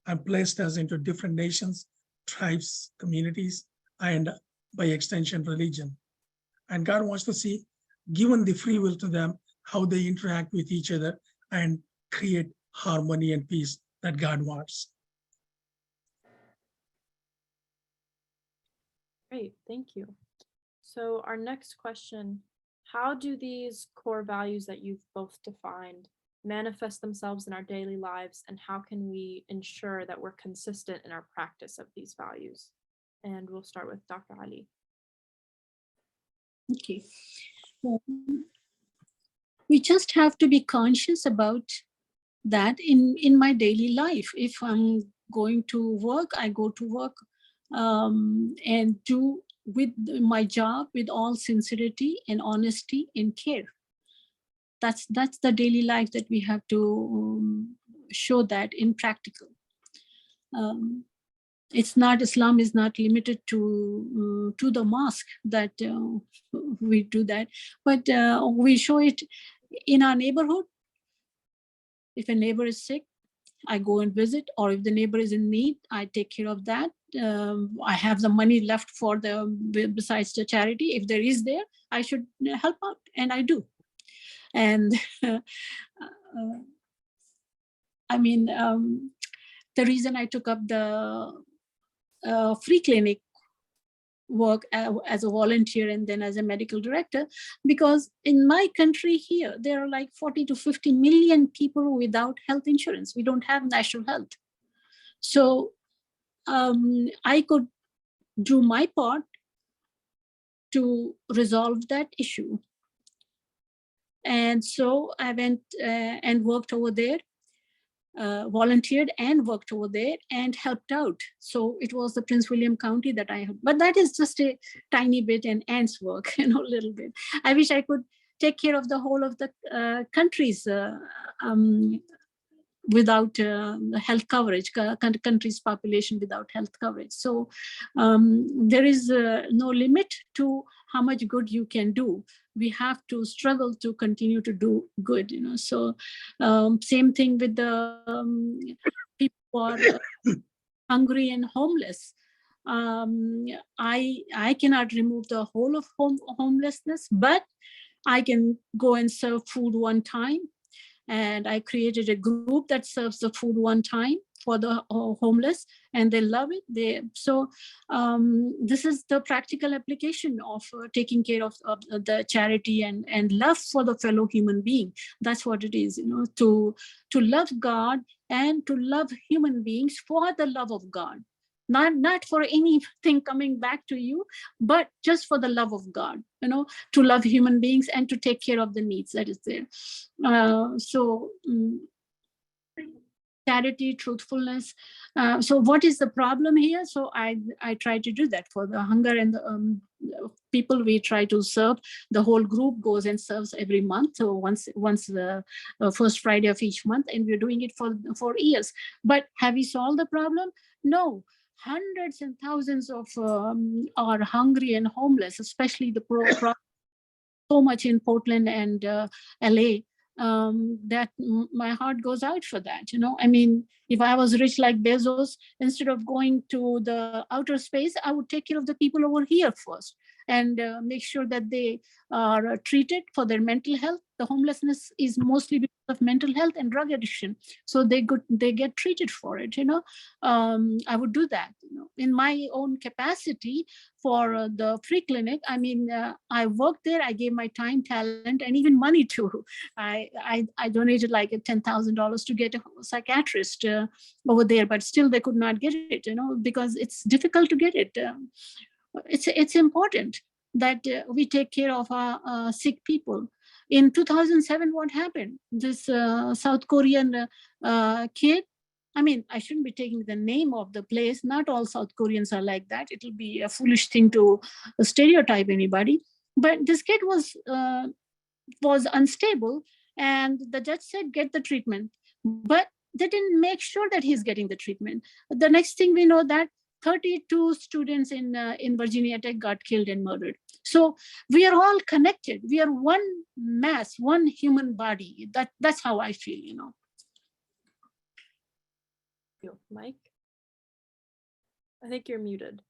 and placed us into different nations, tribes, communities, and by extension, religion. And God wants to see, given the free will to them, how they interact with each other and create harmony and peace that God wants.
Great, thank you. So our next question, how do these core values that you've both defined manifest themselves in our daily lives, and how can we ensure that we're consistent in our practice of these values? And we'll start with Dr. Ali.
Okay. We just have to be conscious about that in my daily life. If I'm going to work, I go to work and do with my job with all sincerity and honesty and care. That's the daily life that we have to show that in practical. It's not, Islam is not limited to the mosque that we do that, but we show it in our neighborhood. If a neighbor is sick, I go and visit, or if the neighbor is in need, I take care of that. I have the money left for besides the charity. If there is there, I should help out, and I do. And I mean, the reason I took up the free clinic work as a volunteer and then as a medical director, because in my country here, there are like 40 to 50 million people without health insurance. We don't have national health. So I could do my part to resolve that issue. And so I went and worked over there, volunteered and worked over there and helped out. So it was the Prince William County that I had, but that is just a tiny bit and ants work, a little bit. I wish I could take care of the whole of the countries without health coverage, country's population without health coverage. So there is no limit to how much good you can do. We have to struggle to continue to do good, So same thing with the people who are hungry and homeless. I cannot remove the whole of homelessness, but I can go and serve food one time. And I created a group that serves the food one time for the homeless, and they love it. So this is the practical application of taking care of the charity and love for the fellow human being. That's what it is, to love God and to love human beings for the love of God. Not for anything coming back to you, but just for the love of God, to love human beings and to take care of the needs that is there. So charity, truthfulness. So what is the problem here? So I try to do that for the hunger and the people we try to serve. The whole group goes and serves every month. So once the first Friday of each month, and we're doing it for years. But have we solved the problem? No. hundreds and thousands of are hungry and homeless, especially the so much in Portland and LA, that my heart goes out for that. I mean, if I was rich like Bezos, instead of going to the outer space, I would take care of the people over here first and make sure that they are treated for their mental health. The homelessness is mostly because of mental health and drug addiction, so they get treated for it. I would do that. In my own capacity for the free clinic. I mean, I worked there. I gave my time, talent, and even money too. I donated like $10,000 to get a psychiatrist over there, but still they could not get it. Because it's difficult to get it. It's important that we take care of our sick people. In 2007, what happened? This South Korean kid. I mean, I shouldn't be taking the name of the place. Not all South Koreans are like that. It will be a foolish thing to stereotype anybody. But this kid was unstable, and the judge said, get the treatment. But they didn't make sure that he's getting the treatment. The next thing we know that 32 students in Virginia Tech got killed and murdered. So we are all connected. We are one mass, one human body. That's how I feel.
Mike, I think you're muted.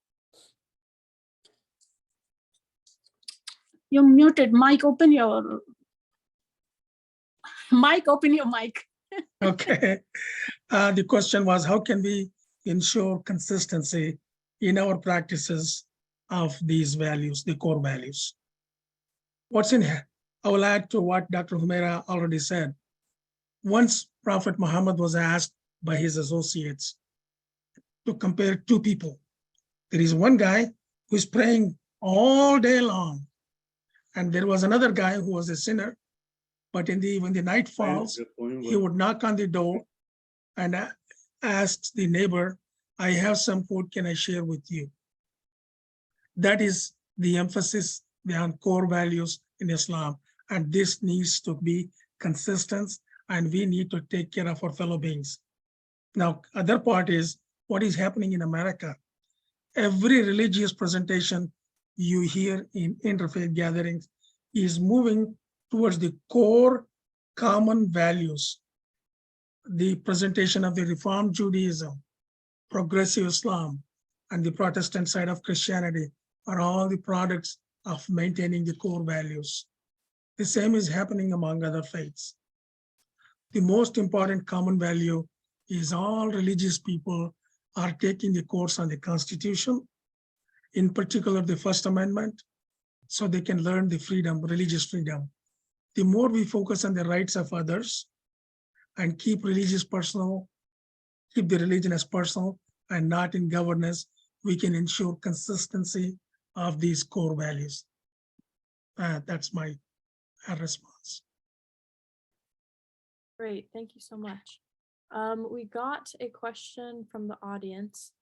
You're muted. Mike, open your mic.
Okay. The question was, how can we ensure consistency in our practices of these values, the core values? What's in here? I will add to what Dr. Humaira already said. Once Prophet Muhammad was asked by his associates to compare two people. There is one guy who's praying all day long, and there was another guy who was a sinner, but when the night falls, he would knock on the door and asks the neighbor, I have some food, can I share with you? That is the emphasis on core values in Islam, and this needs to be consistent, and we need to take care of our fellow beings. Now, other part is what is happening in America. Every religious presentation you hear in interfaith gatherings is moving towards the core common values. The presentation of the Reform Judaism, Progressive Islam, and the Protestant side of Christianity are all the products of maintaining the core values. The same is happening among other faiths. The most important common value is all religious people are taking a course on the Constitution, in particular the First Amendment, so they can learn the freedom, religious freedom. The more we focus on the rights of others and keep religious personal, keep the religion as personal and not in governance, we can ensure consistency of these core values. That's my response.
Great, thank you so much. We got a question from the audience.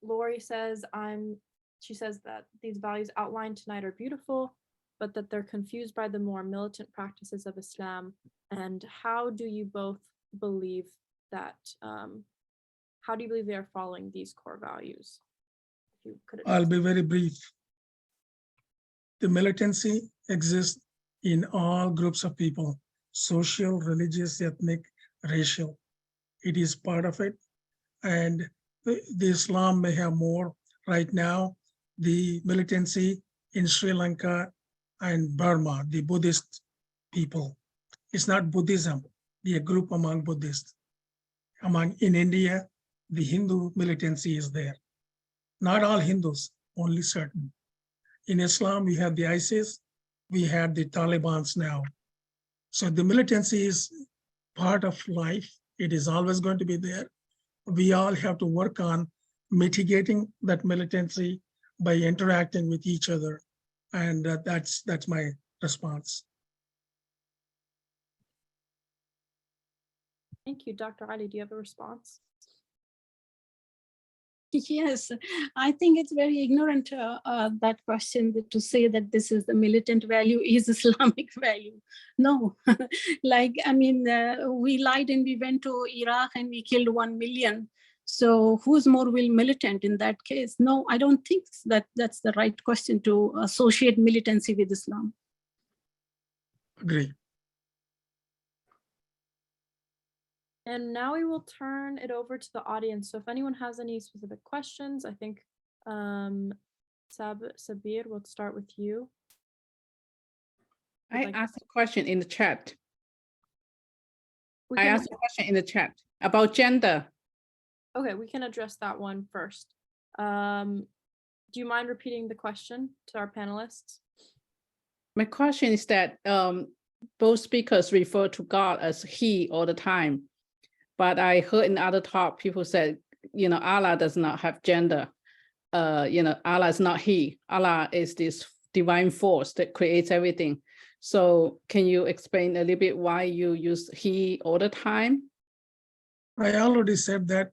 Lori says, she says that these values outlined tonight are beautiful, but that they're confused by the more militant practices of Islam. And how do you both believe that, how do you believe they are following these core values? If you could
I'll be very brief. The militancy exists in all groups of people, social, religious, ethnic, racial. It is part of it. And the Islam may have more right now. The militancy in Sri Lanka and Burma, the Buddhist people. It's not Buddhism, the group among Buddhists. In India, the Hindu militancy is there. Not all Hindus, only certain. In Islam, we have the ISIS, we have the Taliban's now. So the militancy is part of life. It is always going to be there. We all have to work on mitigating that militancy by interacting with each other. And that's my response.
Thank you. Dr. Ali, do you have a response?
Yes, I think it's very ignorant, that question, to say that this is the militant value is Islamic value. No, like, I mean, we lied and we went to Iraq and we killed 1 million. So who's more militant in that case? No, I don't think that that's the right question to associate militancy with Islam.
Agree.
And now we will turn it over to the audience. So if anyone has any specific questions, I think Sabir, we'll start with you.
I
Like-
asked a question in the chat.
We
I
can-
asked a question in the chat about gender.
Okay, we can address that one first. Do you mind repeating the question to our panelists?
My question is that both speakers refer to God as he all the time. But I heard in other talk, people said, Allah does not have gender. Allah is not he. Allah is this divine force that creates everything. So can you explain a little bit why you use he all the time?
I already said that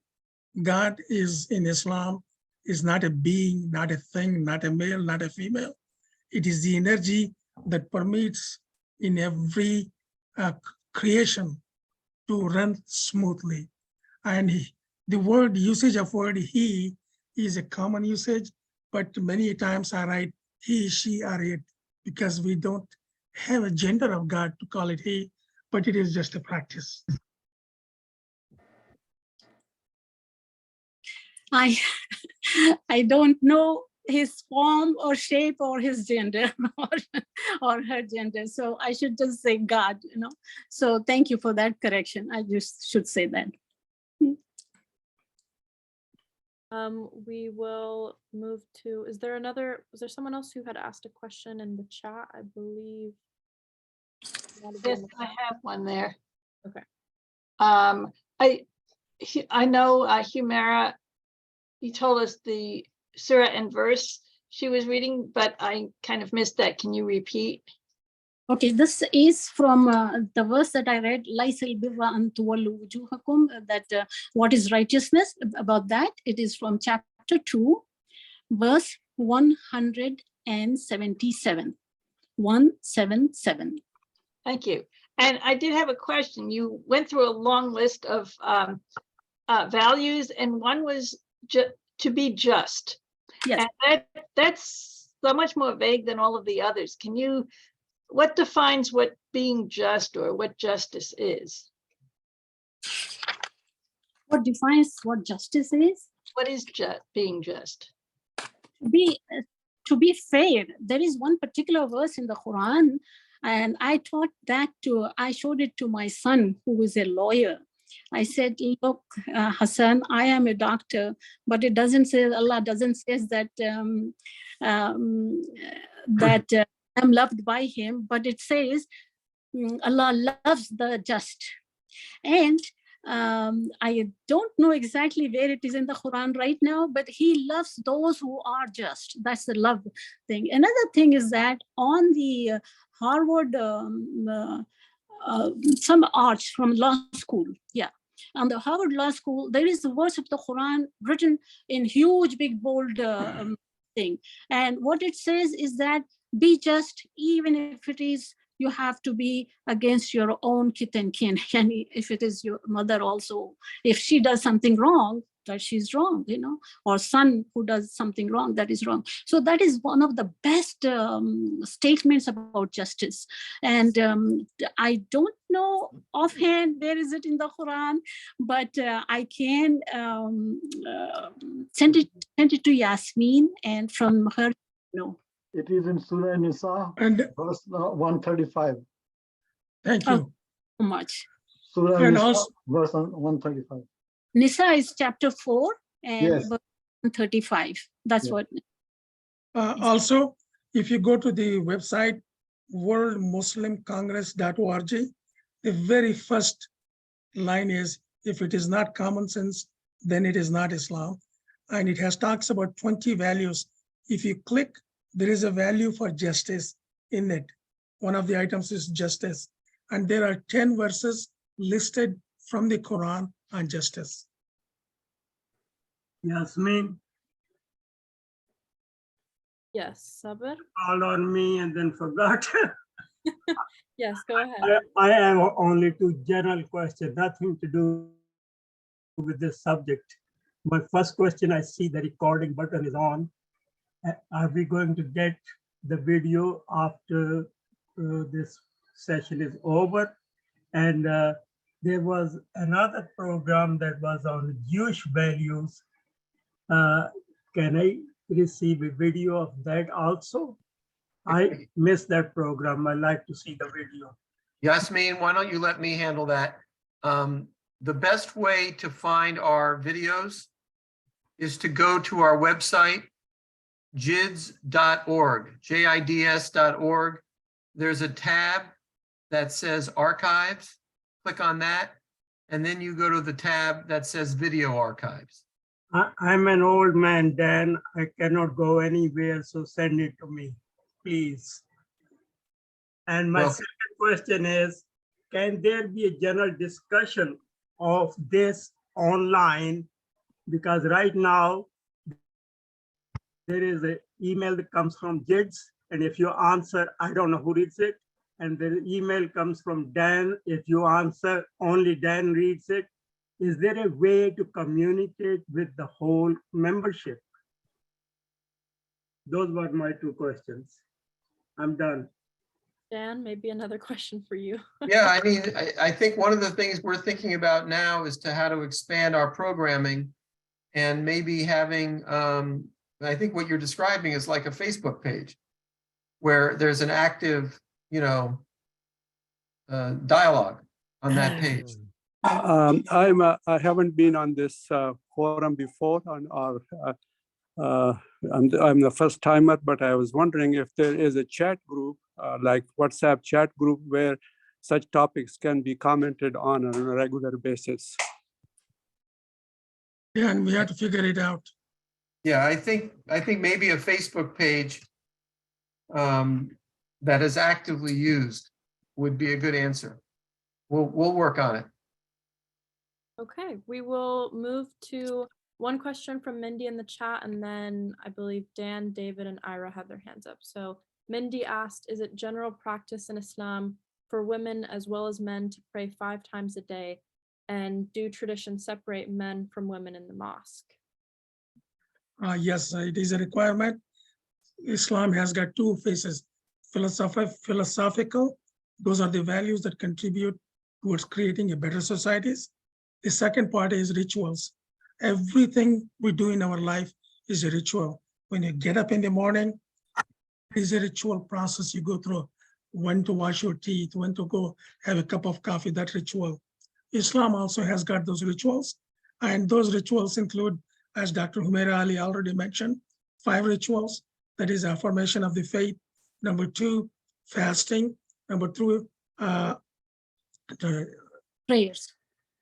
God is in Islam is not a being, not a thing, not a male, not a female. It is the energy that permits in every creation to run smoothly. And the word usage of word he is a common usage, but many times I write he, she, or it, because we don't have a gender of God to call it he, but it is just a practice.
I don't know his form or shape or his gender or her gender. So I should just say God, So thank you for that correction. I just should say that.
We will move to, was there someone else who had asked a question in the chat? I believe.
Yes, I have one there.
Okay.
I know Humera, you told us the surah and verse she was reading, but I kind of missed that. Can you repeat?
Okay, this is from the verse that I read, Laisal birra an tuwallu wujuhakum, that what is righteousness, about that. It is from chapter 2, verse 177. 177.
Thank you. And I did have a question. You went through a long list of values, and one was to be just.
Yes.
And that's so much more vague than all of the others. What defines what being just or what justice is?
What defines what justice is?
What is being just?
To be fair, there is one particular verse in the Quran, and I showed it to my son, who is a lawyer. I said, look, Hassan, I am a doctor, but it doesn't say, Allah doesn't say that I'm loved by him, but it says Allah loves the just. And I don't know exactly where it is in the Quran right now, but he loves those who are just. That's the love thing. Another thing is that on the Harvard, some arts from law school, on the Harvard Law School, there is a verse of the Quran written in huge, big, bold thing. And what it says is that be just, even if it is you have to be against your own kith and kin. And if it is your mother also, if she does something wrong, that she's wrong, or son who does something wrong, that is wrong. So that is one of the best statements about justice. And I don't know offhand where is it in the Quran, but I can send it to Yasmin, and from her,
It is in Surah Nisa,
And
verse 135.
thank
Oh.
you.
So much.
Surah
And
Nisa,
also-
verse 135.
Nisa is chapter 4 and
Yes.
verse 135. That's
Yeah.
what.
Also, if you go to the website, worldmuslimcongress.org, the very first line is, if it is not common sense, then it is not Islam. And it talks about 20 values. If you click, there is a value for justice in it. One of the items is justice. And there are 10 verses listed from the Quran on justice.
Yasmin
Yes, Sabir?
called on me and then forgot.
Yes, go ahead.
I have only two general questions, nothing to do with this subject. My first question, I see the recording button is on. Are we going to get the video after this session is over? And there was another program that was on Jewish values. Can I receive a video of that also? I missed that program. I'd like to see the video.
Yasmin, why don't you let me handle that? The best way to find our videos is to go to our website, jids.org, jids.org. There's a tab that says archives. Click on that, and then you go to the tab that says video archives.
I'm an old man, Dan. I cannot go anywhere, so send it to me, please. And my
Well-
second question is, can there be a general discussion of this online? Because right now, there is an email that comes from JIDS, and if you answer, I don't know who reads it. And the email comes from Dan. If you answer, only Dan reads it. Is there a way to communicate with the whole membership? Those were my two questions. I'm done.
Dan, maybe another question for you.
Yeah, I mean, I think one of the things we're thinking about now is to how to expand our programming and maybe having, I think what you're describing is like a Facebook page where there's an active, dialogue on that page.
I haven't been on this forum before I'm the first timer, but I was wondering if there is a chat group, like WhatsApp chat group, where such topics can be commented on a regular basis.
Yeah, and we have to figure it out.
Yeah, I think maybe a Facebook page that is actively used would be a good answer. We'll work on it.
Okay, we will move to one question from Mindy in the chat, and then I believe Dan, David, and Ira have their hands up. So Mindy asked, is it general practice in Islam for women as well as men to pray 5 times a day? And do traditions separate men from women in the mosque?
Yes, it is a requirement. Islam has got 2 phases, philosophical. Those are the values that contribute towards creating a better societies. The second part is rituals. Everything we do in our life is a ritual. When you get up in the morning, it is a ritual process you go through. When to wash your teeth, when to go have a cup of coffee, that ritual. Islam also has got those rituals. And those rituals include, as Dr. Humaira Ali already mentioned, 5 rituals. That is affirmation of the faith. Number 2, fasting. Number 3,
Prayers.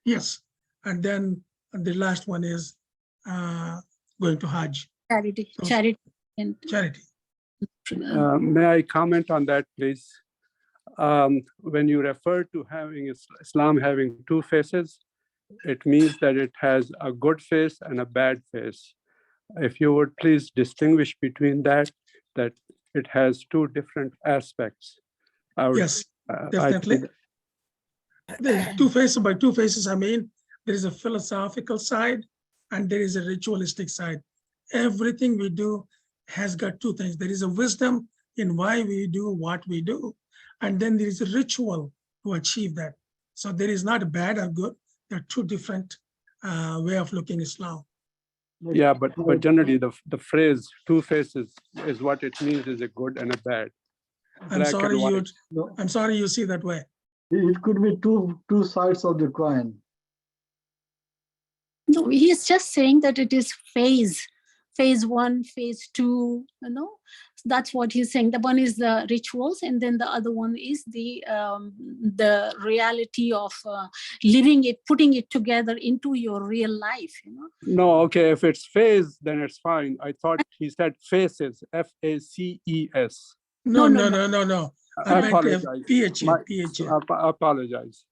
yes. And then the last one is going to Hajj,
Charity.
So-
Charity. And
charity.
May I comment on that, please? When you refer to having Islam having 2 faces, it means that it has a good face and a bad face. If you would please distinguish between that it has 2 different aspects. I would,
Yes,
I
definitely.
think-
There's 2 faces. By 2 faces, I mean, there is a philosophical side and there is a ritualistic side. Everything we do has got 2 things. There is a wisdom in why we do what we do. And then there is a ritual to achieve that. So there is not bad or good. There are 2 different way of looking Islam.
Yeah, but generally the phrase 2 faces is what it means, is a good and a bad.
I'm
Black
sorry
and white.
No,
I'm sorry you see that way.
it could be two sides of the coin.
no, he's just saying that it is phase 1, phase 2, that's what he's saying. The one is the rituals, and then the other one is the reality of living it, putting it together into your real life.
No, okay, if it's phase, then it's fine. I thought he said faces, F-A-C-E-S.
No.
No.
I
I
meant
apologize.
PH.
I apologize.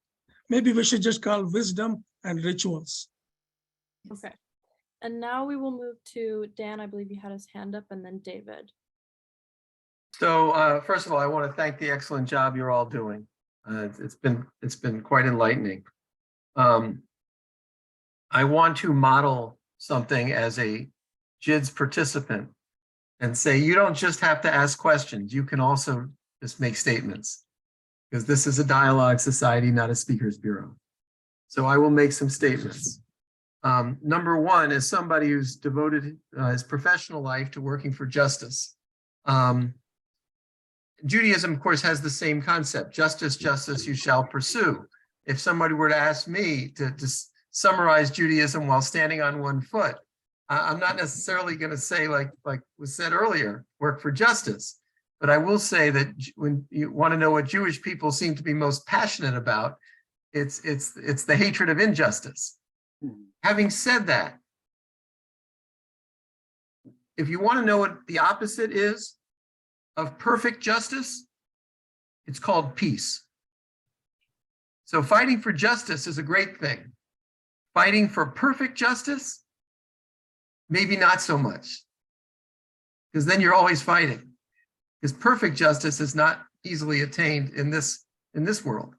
Maybe we should just call wisdom and rituals.
Okay. And now we will move to Dan. I believe you had his hand up, and then David.
So first of all, I want to thank the excellent job you're all doing. It's been quite enlightening. I want to model something as a JIDS participant and say, you don't just have to ask questions, you can also just make statements. Because this is a dialogue society, not a speakers bureau. So I will make some statements. Number one, as somebody who's devoted his professional life to working for justice, Judaism, of course, has the same concept: justice, justice, you shall pursue. If somebody were to ask me to summarize Judaism while standing on one foot, I'm not necessarily going to say, like was said earlier, work for justice. But I will say that when you want to know what Jewish people seem to be most passionate about, it's the hatred of injustice. Having said that, if you want to know what the opposite is of perfect justice, it's called peace. So fighting for justice is a great thing. Fighting for perfect justice, maybe not so much, because then you're always fighting. Because perfect justice is not easily attained in this world.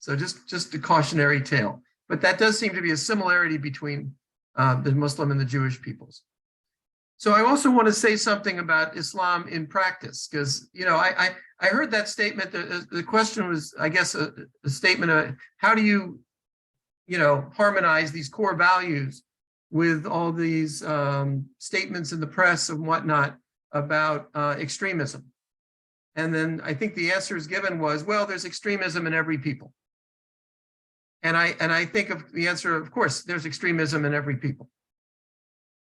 So just a cautionary tale. But that does seem to be a similarity between the Muslim and the Jewish peoples. So I also want to say something about Islam in practice, because I heard that statement. The question was, I guess, a statement of how do you harmonize these core values with all these statements in the press and whatnot about extremism. And then I think the answer is given was, well, there's extremism in every people. And I think of the answer, of course, there's extremism in every people.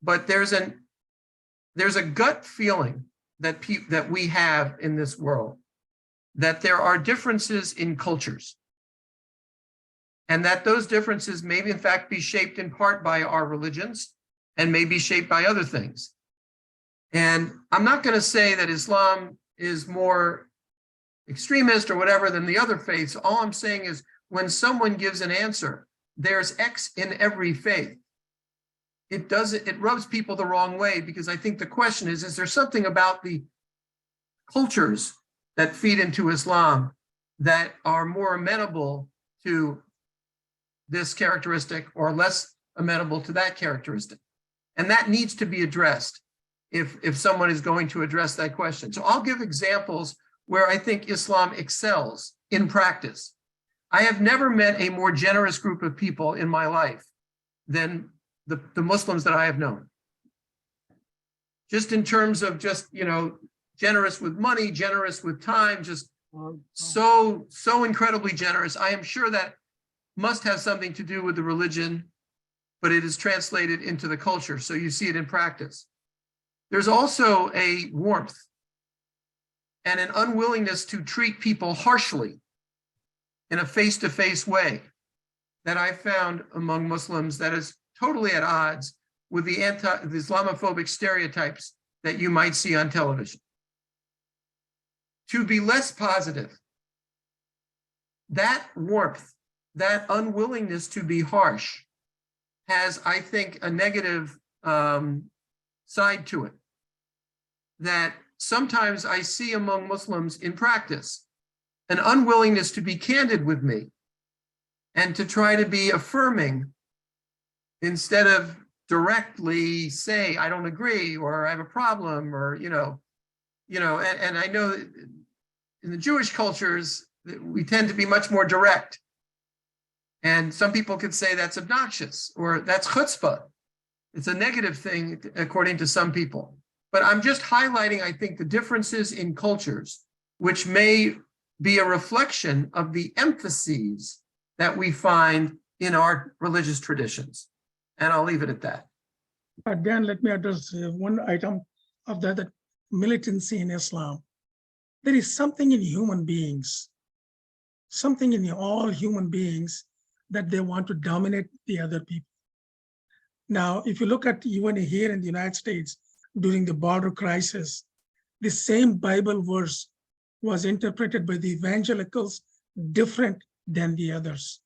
But there's a gut feeling that we have in this world, that there are differences in cultures. And that those differences may in fact be shaped in part by our religions and may be shaped by other things. And I'm not going to say that Islam is more extremist or whatever than the other faiths. All I'm saying is when someone gives an answer, there's X in every faith. It rubs people the wrong way, because I think the question is there something about the cultures that feed into Islam that are more amenable to this characteristic or less amenable to that characteristic? And that needs to be addressed if someone is going to address that question. So I'll give examples where I think Islam excels in practice. I have never met a more generous group of people in my life than the Muslims that I have known. Just in terms of generous with money, generous with time, just so incredibly generous. I am sure that must have something to do with the religion, but it is translated into the culture. So you see it in practice. There's also a warmth and an unwillingness to treat people harshly in a face-to-face way that I found among Muslims that is totally at odds with the Islamophobic stereotypes that you might see on television. To be less positive, that warmth, that unwillingness to be harsh has, I think, a negative side to it that sometimes I see among Muslims in practice, an unwillingness to be candid with me and to try to be affirming instead of directly say, I don't agree, or I have a problem, or, and I know that in the Jewish cultures, we tend to be much more direct. And some people could say that's obnoxious or that's chutzpah. It's a negative thing, according to some people. But I'm just highlighting, I think, the differences in cultures, which may be a reflection of the emphases that we find in our religious traditions. And I'll leave it at that.
Dan, let me address one item of that militancy in Islam. There is something in human beings, something in all human beings that they want to dominate the other people. Now, if you look at even here in the United States, during the border crisis, the same Bible verse was interpreted by the evangelicals different than the others.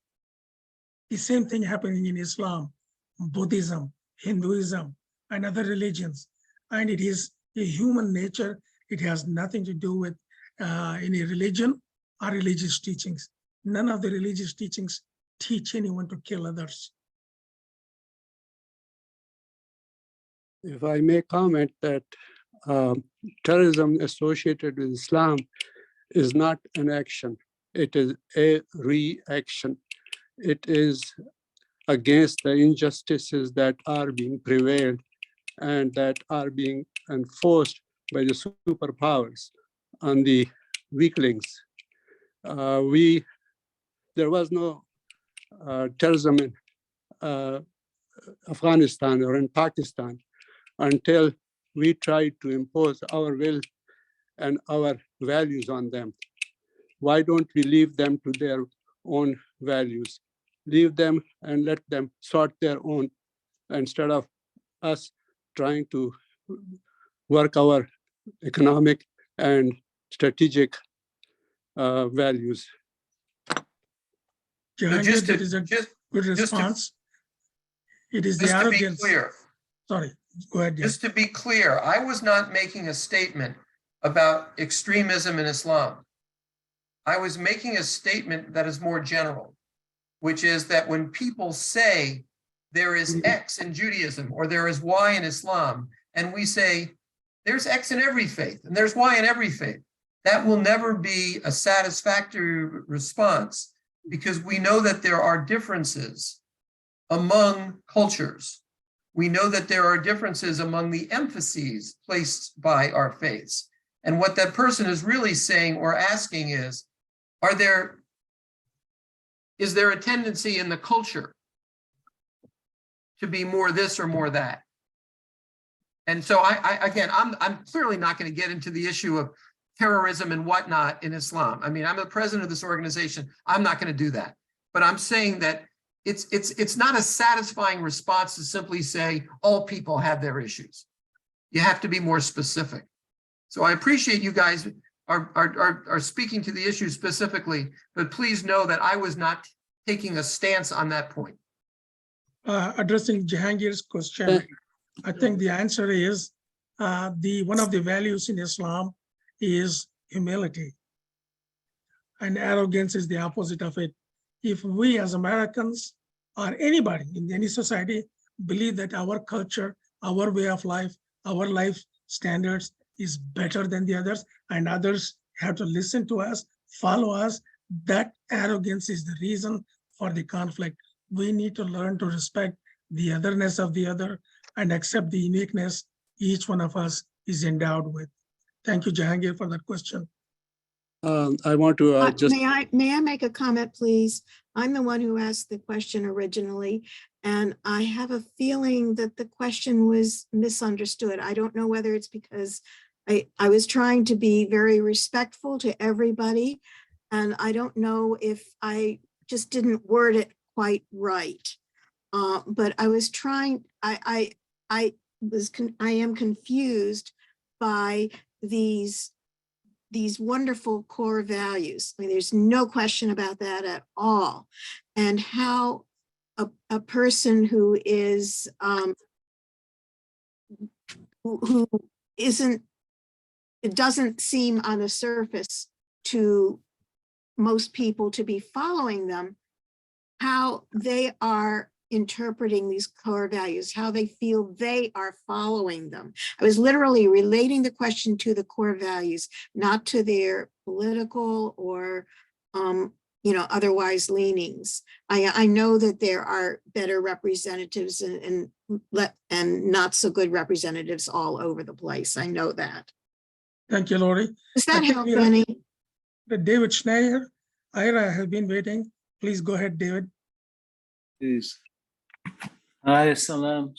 The same thing happening in Islam, Buddhism, Hinduism, and other religions. And it is a human nature. It has nothing to do with any religion or religious teachings. None of the religious teachings teach anyone to kill others.
If I may comment that terrorism associated with Islam is not an action, it is a reaction. It is against the injustices that are being prevailed and that are being enforced by the superpowers on the weaklings. There was no terrorism in Afghanistan or in Pakistan until we tried to impose our will and our values on them. Why don't we leave them to their own values? Leave them and let them sort their own, instead of us trying to work our economic and strategic values.
So
Jahangir, that is a good response. It is the
just to be
arrogance.
clear,
Sorry, go ahead.
just to be clear, I was not making a statement about extremism in Islam. I was making a statement that is more general, which is that when people say there is X in Judaism or there is Y in Islam, and we say there's X in every faith and there's Y in every faith, that will never be a satisfactory response, because we know that there are differences among cultures. We know that there are differences among the emphases placed by our faiths. And what that person is really saying or asking is there a tendency in the culture to be more this or more that? And so I'm clearly not going to get into the issue of terrorism and whatnot in Islam. I mean, I'm the president of this organization. I'm not going to do that. But I'm saying that it's not a satisfying response to simply say all people have their issues. You have to be more specific. So I appreciate you guys are speaking to the issue specifically, but please know that I was not taking a stance on that point.
Addressing Jahangir's question, I think the answer is one of the values in Islam is humility, and arrogance is the opposite of it. If we as Americans or anybody in any society believe that our culture, our way of life, our life standards is better than the others, and others have to listen to us, follow us, that arrogance is the reason for the conflict. We need to learn to respect the otherness of the other and accept the uniqueness each one of us is endowed with. Thank you, Jahangir, for that question.
I want to just.
May I make a comment, please? I'm the one who asked the question originally, and I have a feeling that the question was misunderstood. I don't know whether it's because I was trying to be very respectful to everybody, and I don't know if I just didn't word it quite right. But I was trying, I am confused by these wonderful core values. I mean, there's no question about that at all. And how a person who is who isn't, it doesn't seem on the surface to most people to be following them, how they are interpreting these core values, how they feel they are following them. I was literally relating the question to the core values, not to their political or otherwise leanings. I know that there are better representatives and not so good representatives all over the place. I know that.
Thank you, Lori.
Does that help, Benny?
David Schneier, Ira has been waiting. Please go ahead, David.
Please. Hi, shalom.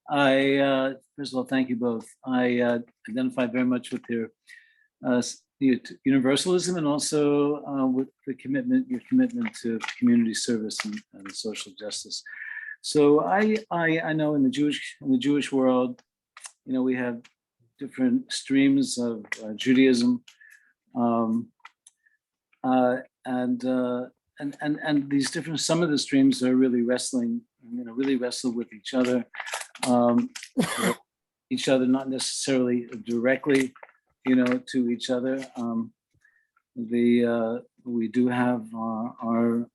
I first of all, thank you both. I identify very much with your universalism and also with the your commitment to community service and social justice. So I know in the Jewish world, we have different streams of Judaism, and these different, some of the streams are really wrestling, really wrestle with each other, not necessarily directly, to each other. We do have our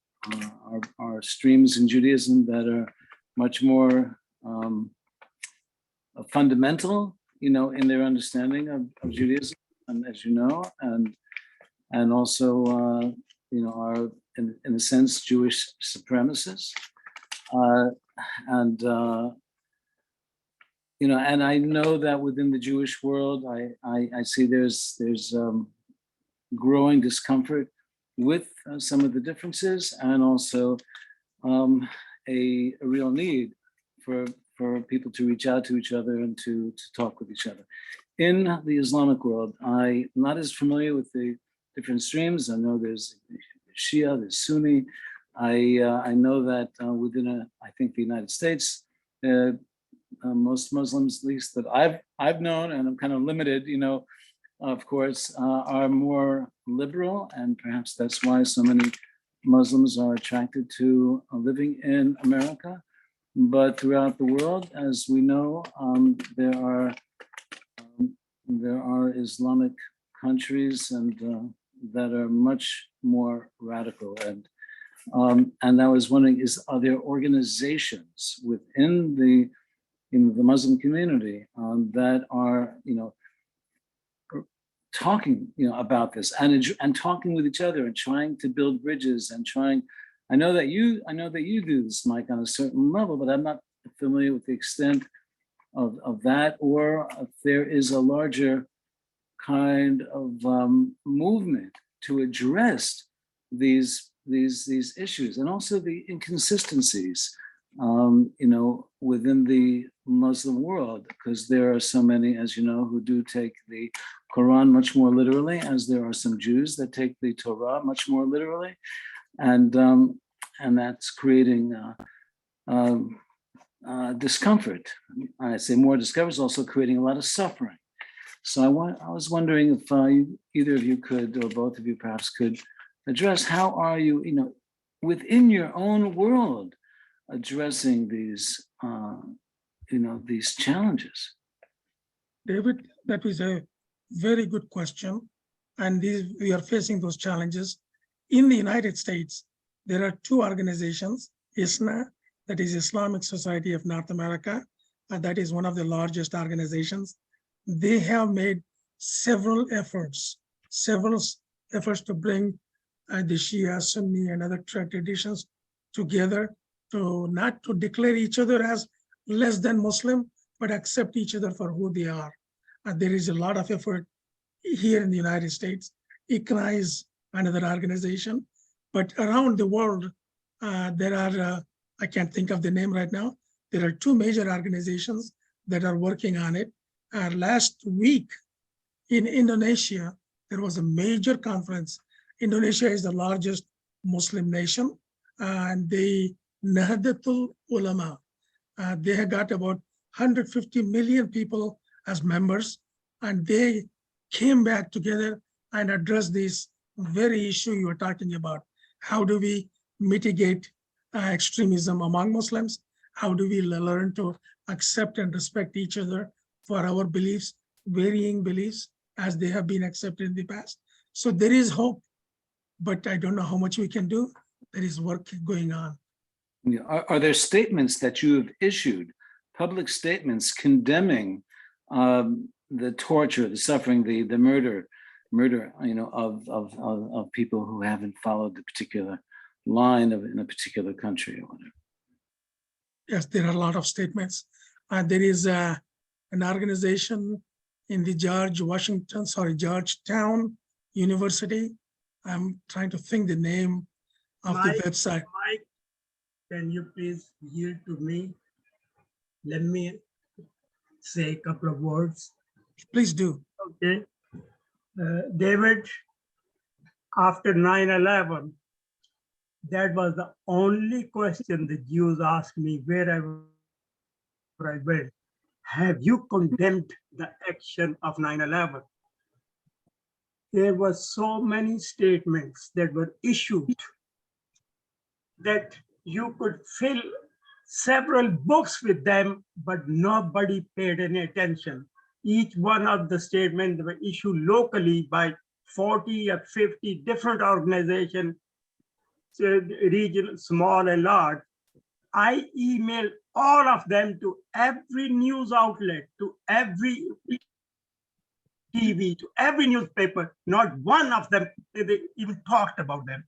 streams in Judaism that are much more fundamental, in their understanding of Judaism, and as you know, and also, are in a sense Jewish supremacists, and I know that within the Jewish world, I see there's growing discomfort with some of the differences, and also a real need for people to reach out to each other and to talk with each other. In the Islamic world, I'm not as familiar with the different streams. I know there's Shia, there's Sunni. I know that within I think the United States, most Muslims, at least that I've known, and I'm kind of limited, of course, are more liberal, and perhaps that's why so many Muslims are attracted to living in America. But throughout the world, as we know, there are Islamic countries and that are much more radical. And I was wondering, are there organizations within the Muslim community that are talking about this and talking with each other and trying to build bridges and trying. I know that you do this, Mike, on a certain level, but I'm not familiar with the extent of that, or if there is a larger kind of movement to address these issues, and also the inconsistencies within the Muslim world, because there are so many, as you know, who do take the Quran much more literally, as there are some Jews that take the Torah much more literally, and that's creating discomfort. I say more discomfort is also creating a lot of suffering. So I was wondering if either of you could, or both of you perhaps could, address how are you, within your own world, addressing these, these challenges.
David, that was a very good question. And we are facing those challenges. In the United States, there are two organizations, ISNA, that is Islamic Society of North America, and that is one of the largest organizations. They have made several efforts to bring the Shia, Sunni, and other traditions together, to not to declare each other as less than Muslim, but accept each other for who they are. There is a lot of effort here in the United States. ICNA is another organization, but around the world, there are, I can't think of the name right now, there are two major organizations that are working on it. Last week in Indonesia, there was a major conference. Indonesia is the largest Muslim nation, and the Nahdlatul Ulama, they have got about 150 million people as members, and they came back together and addressed this very issue you were talking about. How do we mitigate extremism among Muslims? How do we learn to accept and respect each other for our beliefs, varying beliefs, as they have been accepted in the past? So there is hope, but I don't know how much we can do. There is work going on.
Are there statements that you have issued, public statements condemning the torture, the suffering, the murder, of people who haven't followed the particular line in a particular country or whatever?
Yes, there are a lot of statements. There is an organization in the Georgetown University. I'm trying to think the name of the website.
Mike, can you please yield to me? Let me say a couple of words.
Please do.
Okay. David, after 9/11, that was the only question the Jews asked me wherever I went. Have you condemned the action of 9/11? There were so many statements that were issued that you could fill several books with them, but nobody paid any attention. Each one of the statements were issued locally by 40 or 50 different organizations, regional, small and large. I emailed all of them to every news outlet, to every TV, to every newspaper. Not one of them they even talked about them.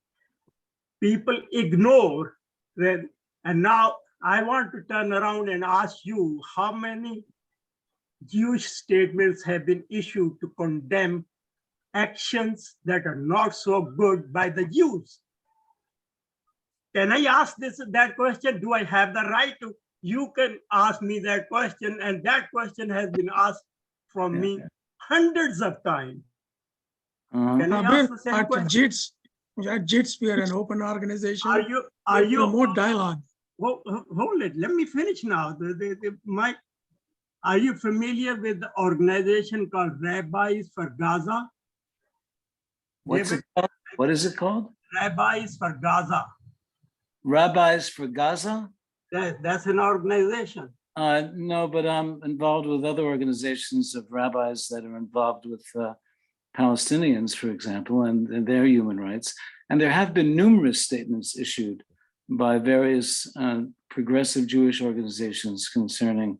People ignore that. And now I want to turn around and ask you, how many Jewish statements have been issued to condemn actions that are not so good by the Jews? Can I ask that question? Do I have the right to? You can ask me that question, and that question has been asked from me hundreds of times. Can I ask the same
At
question?
JITS, we are an open organization.
Are
We
you
promote dialogue.
Hold it, let me finish now. Are you familiar with the organization called Rabbis for Gaza?
What's it called? What is it called?
Rabbis for Gaza.
Rabbis for Gaza?
That's an organization.
No, but I'm involved with other organizations of rabbis that are involved with Palestinians, for example, and their human rights. And there have been numerous statements issued by various progressive Jewish organizations concerning,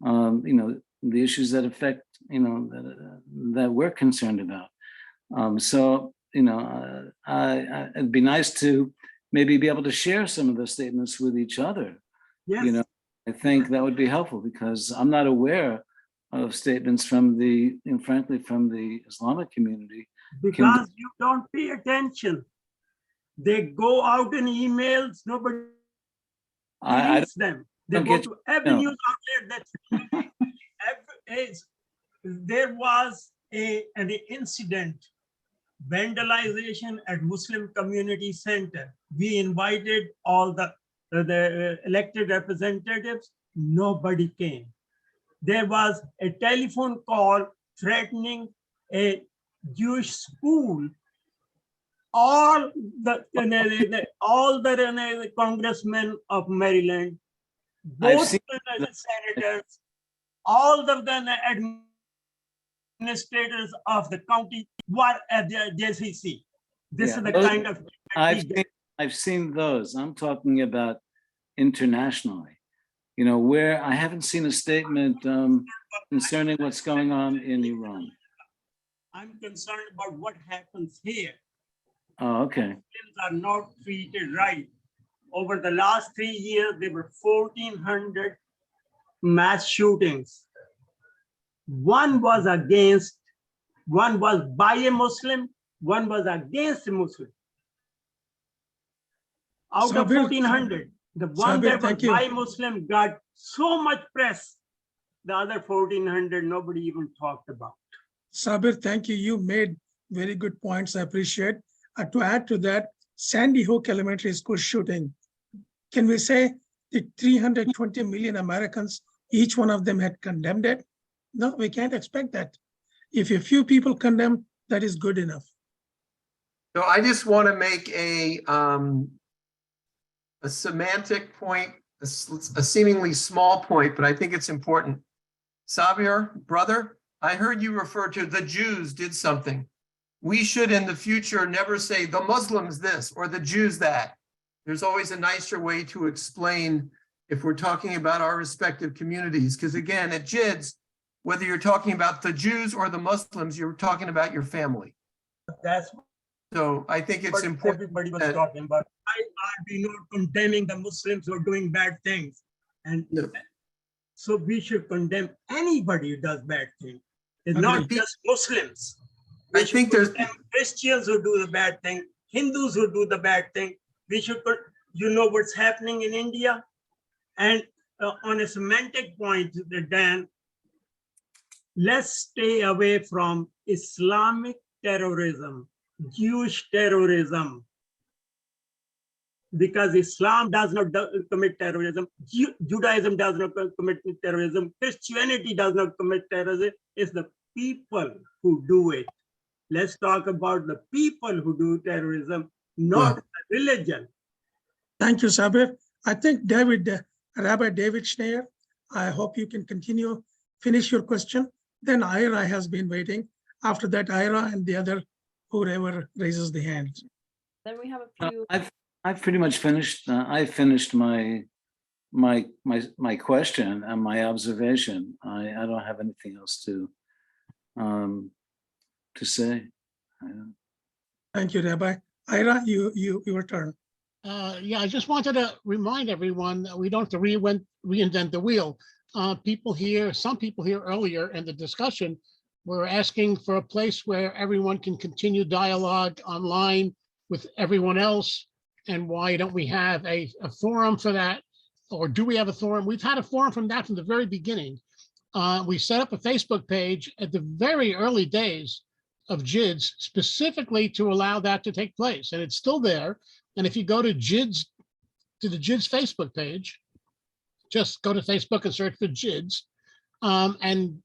the issues that affect, that we're concerned about. It'd be nice to maybe be able to share some of those statements with each other.
Yes.
I think that would be helpful because I'm not aware of statements from frankly, from the Islamic community.
Because you don't pay attention. They go out in emails, nobody reads them. They
don't
go
get
to every news outlet there was an incident, vandalization at Muslim Community Center. We invited all the elected representatives, nobody came. There was a telephone call threatening a Jewish school. All the congressmen of Maryland, both senators, all the administrators of the county were at the JCC. This is the kind of
I've seen those. I'm talking about internationally, where I haven't seen a statement concerning what's going on in Iran.
I'm concerned about what happens here.
Oh, okay.
Muslims are not treated right. Over the last 3 years, there were 1,400 mass shootings. One was by a Muslim, one was against a Muslim. Out of 1,400, the one that was by Muslim got so much press. The other 1,400, nobody even talked about.
Sabir, thank you. You made very good points. I appreciate. To add to that, Sandy Hook Elementary School shooting. Can we say the 320 million Americans, each one of them had condemned it? No, we can't expect that. If a few people condemn, that is good enough.
So I just want to make a semantic point, a seemingly small point, but I think it's important. Sabir, brother, I heard you refer to the Jews did something. We should in the future never say the Muslims this or the Jews that. There's always a nicer way to explain if we're talking about our respective communities. Because again, at JIDS, whether you're talking about the Jews or the Muslims, you're talking about your family. So I think it's important.
Everybody was talking about. I be not condemning the Muslims who are doing bad things. And so we should condemn anybody who does bad things. It's not just Muslims. I think there's Christians who do the bad thing, Hindus who do the bad thing. We should, what's happening in India. And on a semantic point, Dan, let's stay away from Islamic terrorism, Jewish terrorism, because Islam does not commit terrorism, Judaism does not commit terrorism, Christianity does not commit terrorism. It's the people who do it. Let's talk about the people who do terrorism, not the religion.
Thank you, Sabir. I think Rabbi David Schneier, I hope you can finish your question. Then Ira has been waiting. After that, Ira and the other, whoever raises the hand.
Then we have a few.
I've pretty much finished. I finished my my question and my observation. I don't have anything else to say.
Thank you, Rabbi. Ira, your turn.
Yeah, I just wanted to remind everyone that we don't have to reinvent the wheel. Some people here earlier in the discussion were asking for a place where everyone can continue dialogue online with everyone else. And why don't we have a forum for that? Or do we have a forum? We've had a forum from the very beginning. We set up a Facebook page at the very early days of JIDS specifically to allow that to take place. And it's still there. And if you go to the JIDS Facebook page, just go to Facebook and search for JIDS and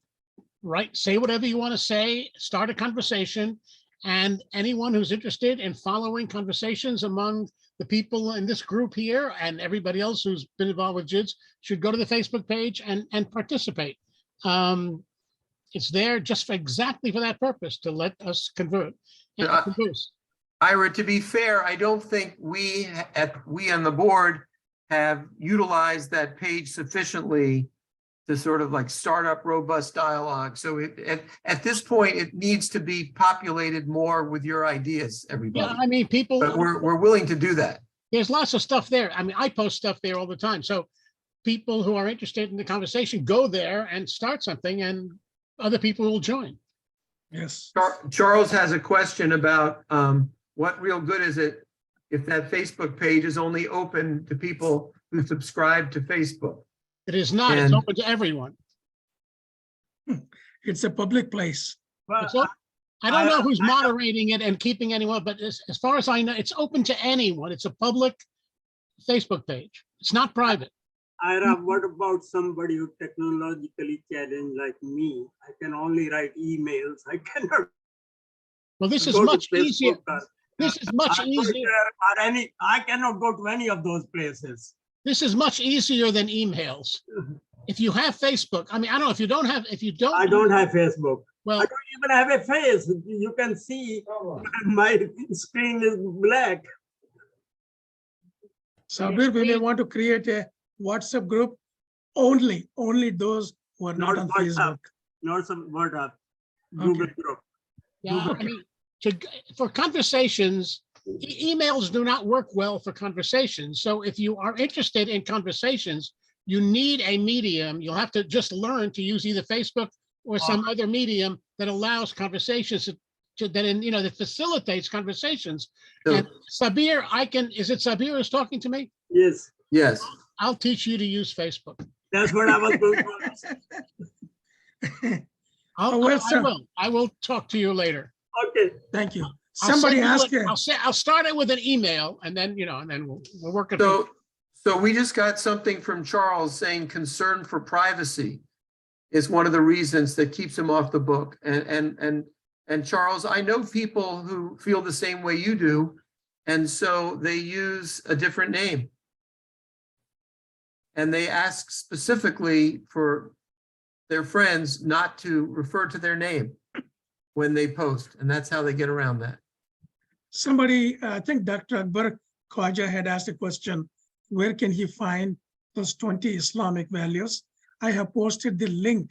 say whatever you want to say, start a conversation. And anyone who's interested in following conversations among the people in this group here and everybody else who's been involved with JIDS should go to the Facebook page and participate. It's there just for exactly for that purpose, to let us converse.
Ira, to be fair, I don't think we on the board have utilized that page sufficiently to sort of like start up robust dialogue. So at this point, it needs to be populated more with your ideas, everybody.
Yeah, I mean, people.
But we're willing to do that.
There's lots of stuff there. I mean, I post stuff there all the time. So people who are interested in the conversation, go there and start something, and other people will join.
Yes.
Charles has a question about what real good is it if that Facebook page is only open to people who subscribe to Facebook?
It is not. It's open to everyone.
It's a public place.
Well,
I don't know who's moderating it and keeping anyone, but as far as I know, it's open to anyone. It's a public Facebook page. It's not private.
Ira, what about somebody who technologically challenged like me? I can only write emails. I cannot.
Well, this is
go to
much easier.
Facebook
This is much easier.
I cannot go to any of those places.
This is much easier than emails. If you have Facebook, I mean, I don't know if you don't.
I don't have Facebook.
Well,
I don't even have a face. You can see my screen is black.
Sabir, we may want to create a WhatsApp group only those who are not on Facebook.
Not some WhatsApp. Google group.
Yeah, I mean, for conversations, emails do not work well for conversations. So if you are interested in conversations, you need a medium. You'll have to just learn to use either Facebook or some other medium that allows conversations that facilitates conversations.
So,
and Sabir, is it Sabir who's talking to me?
Yes.
yes.
I'll teach you to use Facebook.
That's what I was going to
I will talk to you later.
Okay.
Thank you. Somebody asked you.
I'll start it with an email, and then we'll work it.
So we just got something from Charles saying concern for privacy is one of the reasons that keeps him off the book. And Charles, I know people who feel the same way you do, and so they use a different name. And they ask specifically for their friends not to refer to their name when they post, and that's how they get around that.
Somebody, I think Dr. Akbar Khwaja had asked a question, where can he find those 20 Islamic values? I have posted the link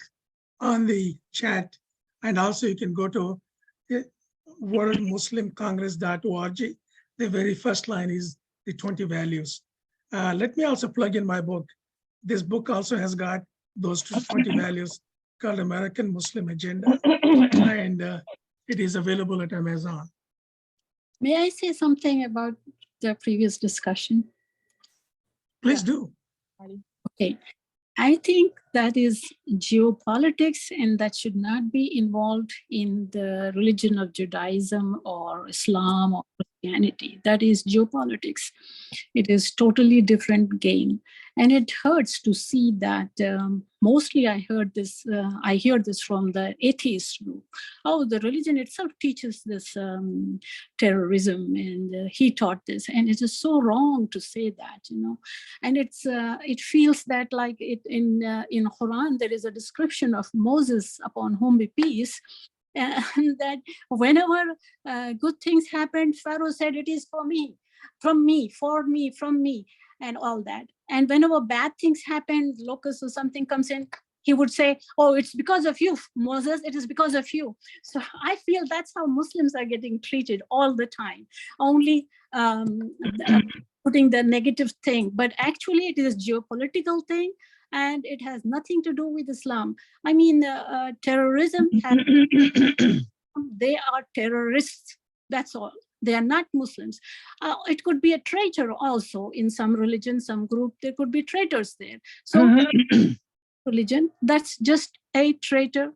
on the chat, and also you can go to worldmuslimcongress.org. The very first line is the 20 values. Let me also plug in my book. This book also has got those 20 values called American Muslim Agenda, and it is available at Amazon.
May I say something about the previous discussion?
Please do.
Okay. I think that is geopolitics, and that should not be involved in the religion of Judaism or Islam or Christianity. That is geopolitics. It is totally different game. And it hurts to see that mostly I hear this from the atheist group. Oh, the religion itself teaches this terrorism, and he taught this. And it is so wrong to say that, And it feels that like in Quran, there is a description of Moses, upon whom be peace, and that whenever good things happened, Pharaoh said, it is for me, from me, for me, from me, and all that. And whenever bad things happen, locusts or something comes in, he would say, oh, it's because of you, Moses, it is because of you. So I feel that's how Muslims are getting treated all the time, only putting the negative thing, but actually it is a geopolitical thing and it has nothing to do with Islam. I mean, terrorism, they are terrorists, that's all. They are not Muslims. It could be a traitor also in some religion, some group, there could be traitors there. So religion, that's just a traitor,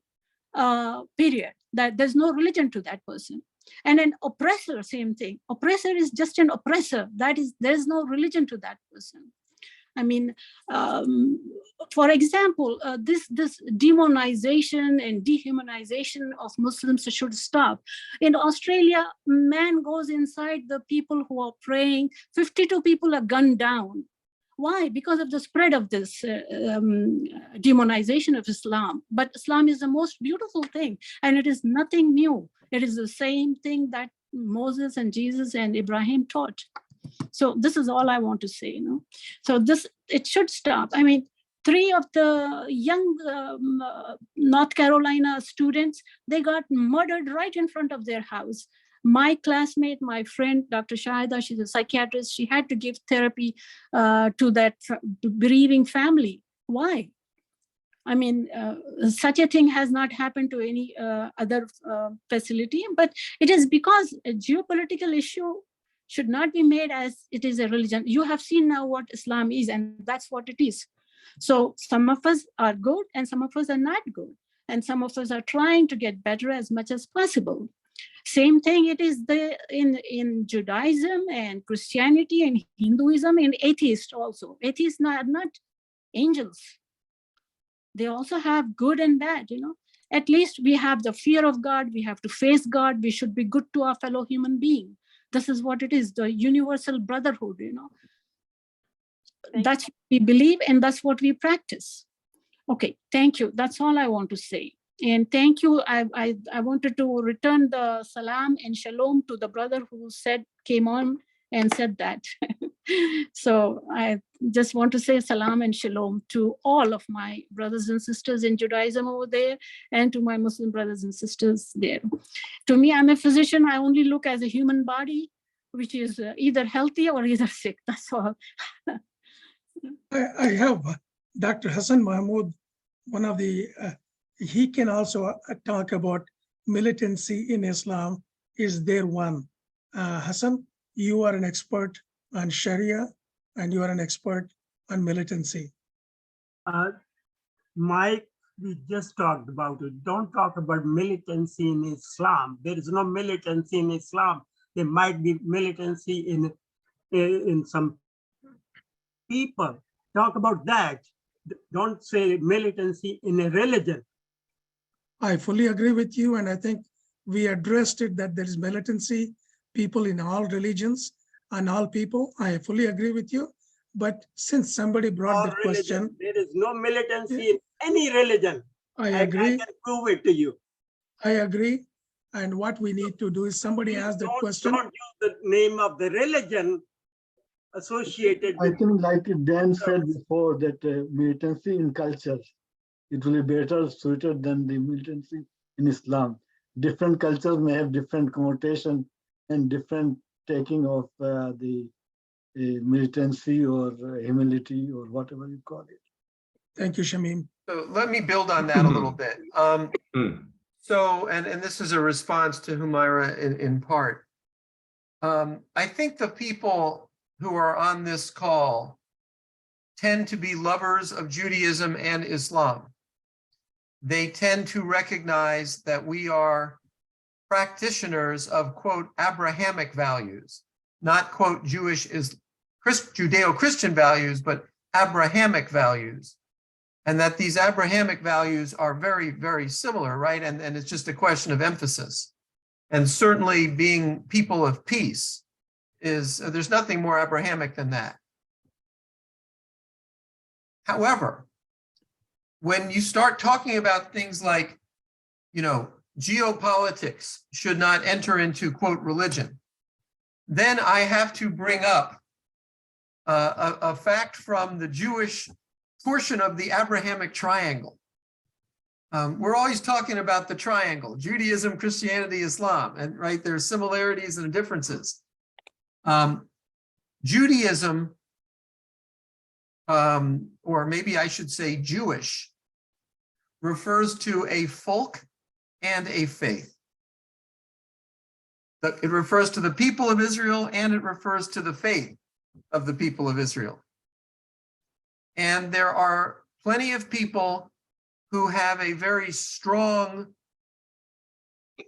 period. That there's no religion to that person. And an oppressor, same thing. Oppressor is just an oppressor. There's no religion to that person. I mean, for example, this demonization and dehumanization of Muslims should stop. In Australia, man goes inside the people who are praying. 52 people are gunned down. Why? Because of the spread of this demonization of Islam. But Islam is the most beautiful thing, and it is nothing new. It is the same thing that Moses and Jesus and Ibrahim taught. So this is all I want to say, you know. So it should stop. I mean, 3 of the young North Carolina students, they got murdered right in front of their house. My classmate, my friend, Dr. Shahida, she's a psychiatrist. She had to give therapy to that bereaving family. Why? I mean, such a thing has not happened to any other facility, but it is because a geopolitical issue should not be made as it is a religion. You have seen now what Islam is, and that's what it is. So some of us are good and some of us are not good. And some of us are trying to get better as much as possible. Same thing it is in Judaism and Christianity and Hinduism and atheists also. Atheists are not angels. They also have good and bad, you know. At least we have the fear of God. We have to face God. We should be good to our fellow human being. This is what it is, the universal brotherhood, you know. That's what we believe and that's what we practice. Okay, thank you. That's all I want to say. And thank you. I wanted to return the salam and shalom to the brother who came on and said that. So I just want to say salam and shalom to all of my brothers and sisters in Judaism over there and to my Muslim brothers and sisters there. To me, I'm a physician. I only look as a human body, which is either healthy or either sick. That's all.
I have Dr. Hassan Mahmood, one of the, he can also talk about militancy in Islam. Is there one? Hassan, you are an expert on Sharia and you are an expert on militancy.
Mike, we just talked about it. Don't talk about militancy in Islam. There is no militancy in Islam. There might be militancy in some people. Talk about that. Don't say militancy in a religion.
I fully agree with you, and I think we addressed it that there is militancy, people in all religions and all people. I fully agree with you. But since somebody brought the question,
there is no militancy in any religion.
I agree.
I can prove it to you.
I agree. And what we need to do is somebody asked that question.
Don't use the name of the religion associated with.
I think like Dan said before that militancy in culture, it will be better suited than the militancy in Islam. Different cultures may have different connotation and different taking of the militancy or humility or whatever you call it.
Thank you, Shamim.
So let me build on that a little bit. So, and this is a response to Humaira in part. I think the people who are on this call tend to be lovers of Judaism and Islam. They tend to recognize that we are practitioners of, quote, Abrahamic values, not, quote, Judeo-Christian values, but Abrahamic values. And that these Abrahamic values are very, very similar, right? And it's just a question of emphasis. And certainly being people of peace there's nothing more Abrahamic than that. However, when you start talking about things like, you know, geopolitics should not enter into, quote, religion, then I have to bring up a fact from the Jewish portion of the Abrahamic triangle. We're always talking about the triangle, Judaism, Christianity, Islam, and right, there's similarities and differences. Judaism, or maybe I should say Jewish, refers to a folk and a faith. It refers to the people of Israel and it refers to the faith of the people of Israel. And there are plenty of people who have a very strong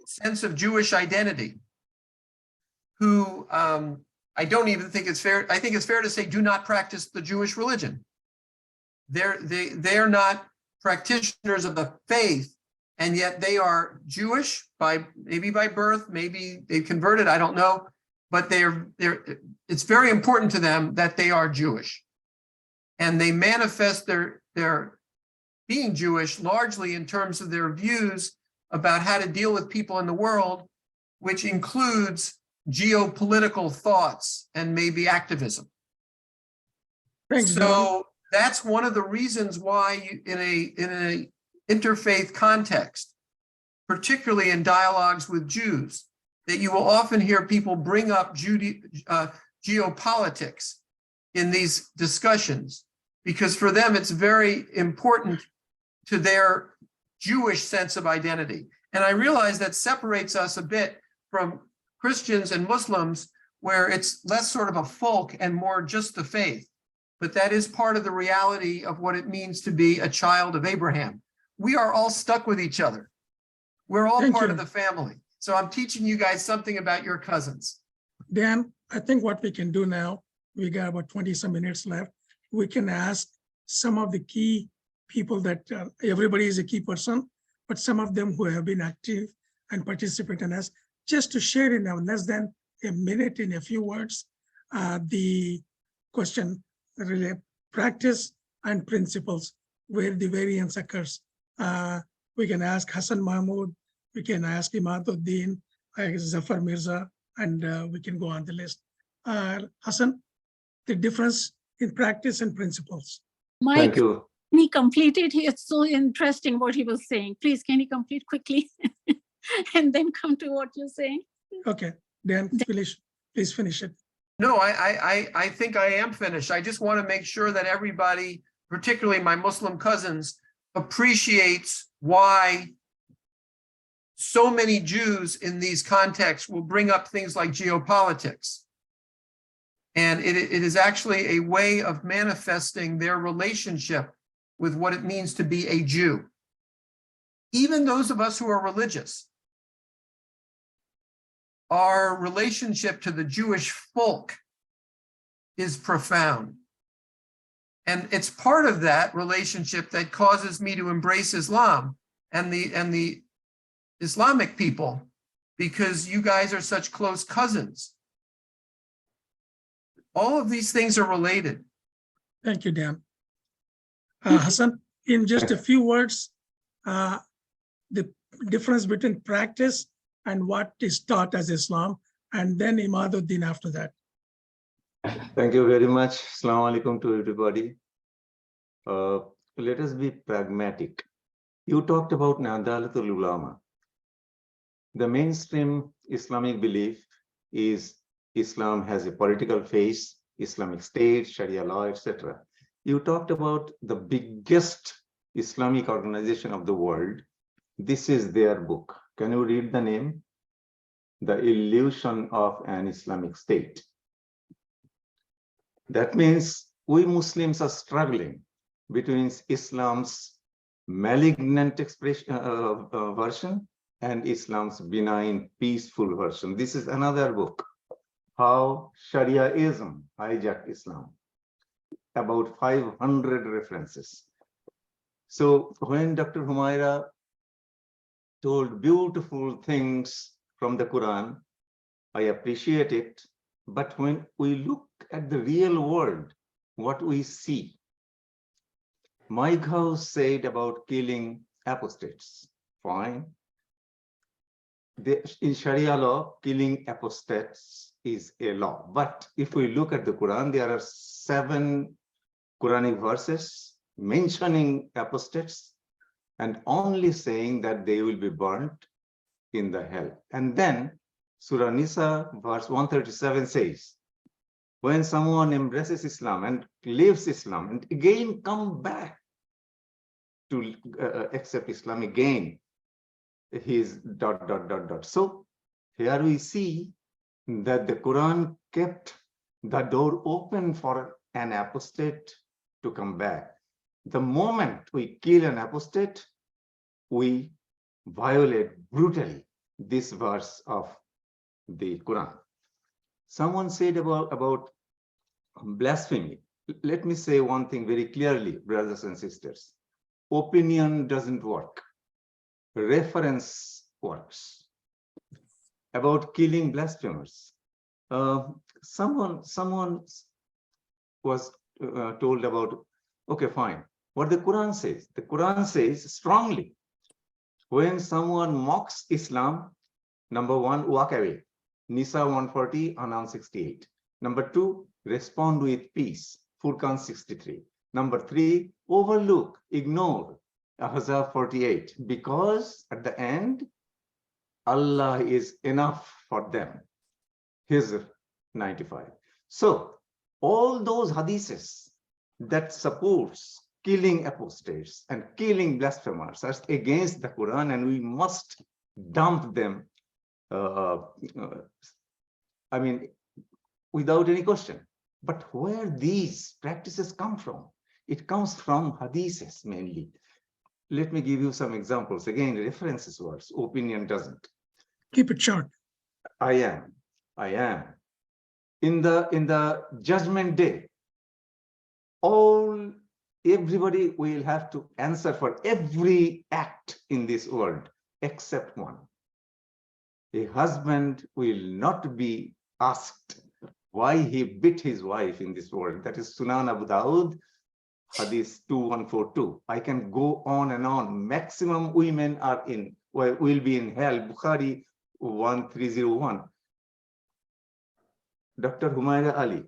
sense of Jewish identity, who I don't even think it's fair, I think it's fair to say do not practice the Jewish religion. They're not practitioners of the faith, and yet they are Jewish maybe by birth, maybe they converted, I don't know, but it's very important to them that they are Jewish. And they manifest their being Jewish largely in terms of their views about how to deal with people in the world, which includes geopolitical thoughts and maybe activism.
Thanks,
So that's one of the reasons why in a interfaith context, particularly in dialogues with Jews, that you will often hear people bring up geopolitics in these discussions, because for them it's very important to their Jewish sense of identity. And I realize that separates us a bit from Christians and Muslims, where it's less sort of a folk and more just the faith. But that is part of the reality of what it means to be a child of Abraham. We are all stuck with each other. We're all
Thank
part
you.
of the family. So I'm teaching you guys something about your cousins.
Dan, I think what we can do now, we got about 20 some minutes left. We can ask some of the key people that everybody is a key person, but some of them who have been active and participate in us, just to share in less than a minute in a few words, the question really practice and principles where the variance occurs. We can ask Hassan Mahmoud, we can ask Imaduddin, Zafar Mirza, and we can go on the list. Hassan, the difference in practice and principles.
Mike,
Thank you.
can he complete it? It's so interesting what he was saying. Please, can you complete quickly? And then come to what you're saying?
Okay, Dan, please finish it.
No, I think I am finished. I just want to make sure that everybody, particularly my Muslim cousins, appreciates why so many Jews in these contexts will bring up things like geopolitics. And it is actually a way of manifesting their relationship with what it means to be a Jew. Even those of us who are religious, our relationship to the Jewish folk is profound. And it's part of that relationship that causes me to embrace Islam and the Islamic people, because you guys are such close cousins. All of these things are related.
Thank you, Dan. Hassan, in just a few words, the difference between practice and what is taught as Islam, and then Imaduddin after that.
Thank you very much. Assalamu alaikum to everybody. Let us be pragmatic. You talked about Nadalatul Ulama. The mainstream Islamic belief is Islam has a political face, Islamic State, Sharia law, etc. You talked about the biggest Islamic organization of the world. This is their book. Can you read the name? The Illusion of an Islamic State. That means we Muslims are struggling between Islam's malignant expression version and Islam's benign, peaceful version. This is another book, How Shariaism Hijacked Islam. About 500 references. So when Dr. Humaira told beautiful things from the Quran, I appreciate it. But when we look at the real world, what we see, Mike House said about killing apostates, fine. in Sharia law, killing apostates is a law. But if we look at the Quran, there are 7 Quranic verses mentioning apostates and only saying that they will be burnt in the hell. And then Surah Nisa verse 137 says, when someone embraces Islam and leaves Islam and again come back to accept Islam again, he is ... So here we see that the Quran kept the door open for an apostate to come back. The moment we kill an apostate, we violate brutally this verse of the Quran. Someone said about blasphemy. Let me say one thing very clearly, brothers and sisters. Opinion doesn't work. Reference works. About killing blasphemers. Someone was told about, okay, fine. What the Quran says. The Quran says strongly, when someone mocks Islam, number 1, walk away. Nisa 140, Anam 68. Number 2, respond with peace. Furqan 63. Number 3, overlook, ignore. Ahzab 48. Because at the end, Allah is enough for them. Hizr 95. So all those hadiths that supports killing apostates and killing blasphemers are against the Quran, and we must dump them. I mean, without any question. But where these practices come from? It comes from hadiths mainly. Let me give you some examples. Again, references words, opinion doesn't.
Keep it short.
I am. In the judgment day, everybody will have to answer for every act in this world except one. A husband will not be asked why he beat his wife in this world. That is Sunan Abu Dawud, Hadith 2142. I can go on and on. Maximum women will be in hell. Bukhari 1301. Dr. Humaira Ali.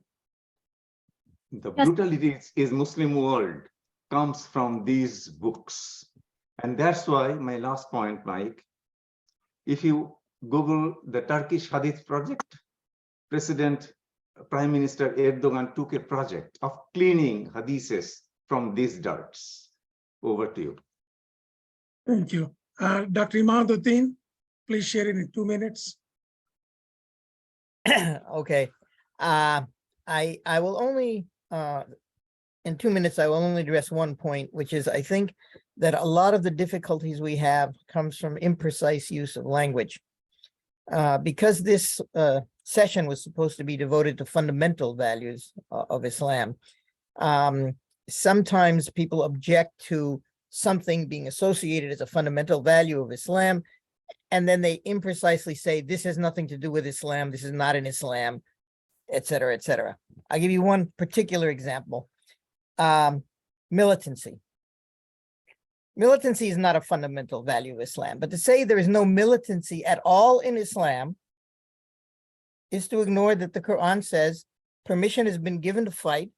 The brutality is Muslim world comes from these books. And that's why my last point, Mike, if you Google the Turkish Hadith Project, Prime Minister Erdogan took a project of cleaning hadiths from these darts. Over to you.
Thank you. Dr. Imaduddin, please share it in 2 minutes.
Okay. I will only, in 2 minutes, I will only address one point, which is I think that a lot of the difficulties we have comes from imprecise use of language. Because this session was supposed to be devoted to fundamental values of Islam, sometimes people object to something being associated as a fundamental value of Islam, and then they imprecisely say, this has nothing to do with Islam, this is not in Islam, etc., etc. I'll give you one particular example. Militancy. Militancy is not a fundamental value of Islam, but to say there is no militancy at all in Islam is to ignore that the Quran says permission has been given to fight.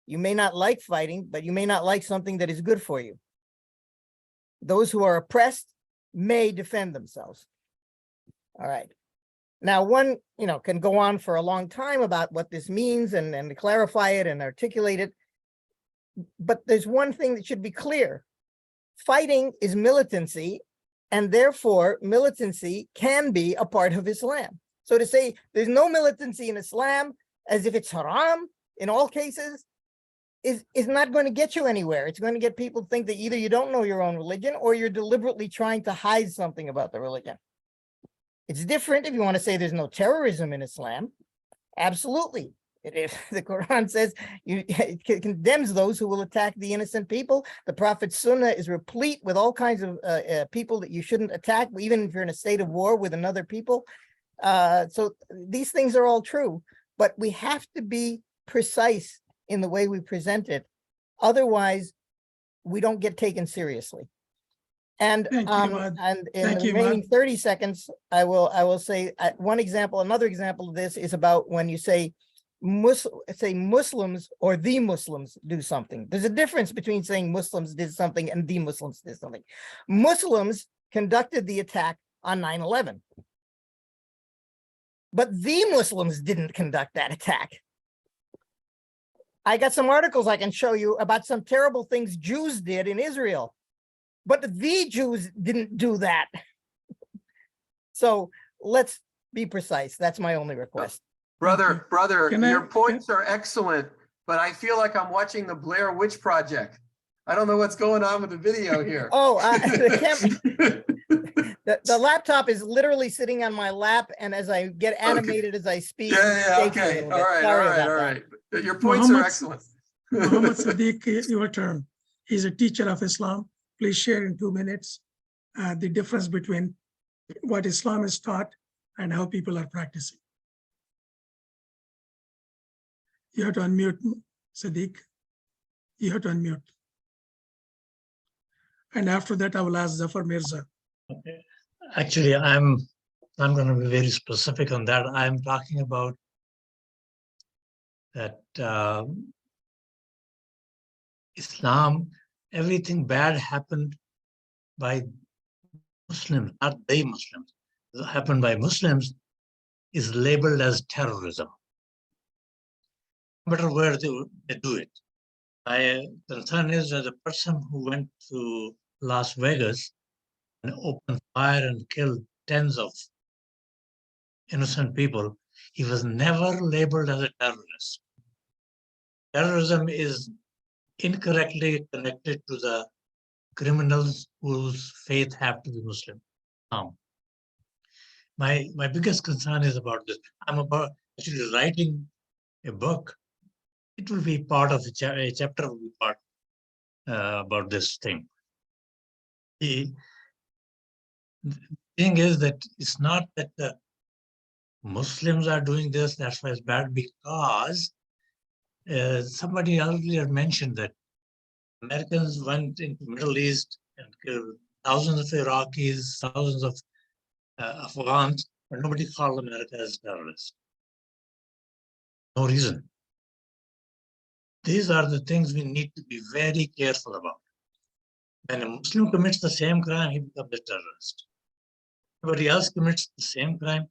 You may not like fighting, but you may not like something that is good for you. Those who are oppressed may defend themselves. All right. Now, one, can go on for a long time about what this means and to clarify it and articulate it. But there's one thing that should be clear. Fighting is militancy, and therefore militancy can be a part of Islam. So to say there's no militancy in Islam as if it's haram in all cases is not going to get you anywhere. It's going to get people to think that either you don't know your own religion or you're deliberately trying to hide something about the religion. It's different if you want to say there's no terrorism in Islam. Absolutely. The Quran says it condemns those who will attack the innocent people. The Prophet's Sunnah is replete with all kinds of people that you shouldn't attack, even if you're in a state of war with another people. So these things are all true, but we have to be precise in the way we present it. Otherwise, we don't get taken seriously. And
Thank you, Ahmad.
and in
Thank
the
you,
remaining
Ahmad.
30 seconds, I will say one example. Another example of this is about when you say Muslims or the Muslims do something. There's a difference between saying Muslims did something and the Muslims did something. Muslims conducted the attack on 9/11. But the Muslims didn't conduct that attack. I got some articles I can show you about some terrible things Jews did in Israel, but the Jews didn't do that. So let's be precise. That's my only request.
Brother,
Can I-
your points are excellent, but I feel like I'm watching the Blair Witch Project. I don't know what's going on with the video here.
Oh, the laptop is literally sitting on my lap, and as I get animated as I speak.
Yeah,
shakes a
okay,
little
all
bit.
right,
Sorry
all right,
about
all
that.
right. Your points are
Muhammad-
excellent.
Muhammad Sadiq, your turn. He's a teacher of Islam. Please share in 2 minutes the difference between what Islam is taught and how people are practicing. You have to unmute, Sadiq. You have to unmute. And after that, I will ask Zafar Mirza.
Okay. Actually, I'm going to be very specific on that. I'm talking about that Islam, everything bad happened by Muslims, not they Muslims. It happened by Muslims is labeled as terrorism. No matter where they do it. My concern is that the person who went to Las Vegas and opened fire and killed tens of innocent people, he was never labeled as a terrorist. Terrorism is incorrectly connected to the criminals whose faith have to be Muslim. My biggest concern is about this. I'm about actually writing a book. It will be part of a chapter will be part about this thing. The thing is that it's not that the Muslims are doing this, that's why it's bad, because somebody earlier mentioned that Americans went into Middle East and killed thousands of Iraqis, thousands of Afghans, but nobody called America as terrorists. No reason. These are the things we need to be very careful about. When a Muslim commits the same crime, he becomes a terrorist. Everybody else commits the same crime,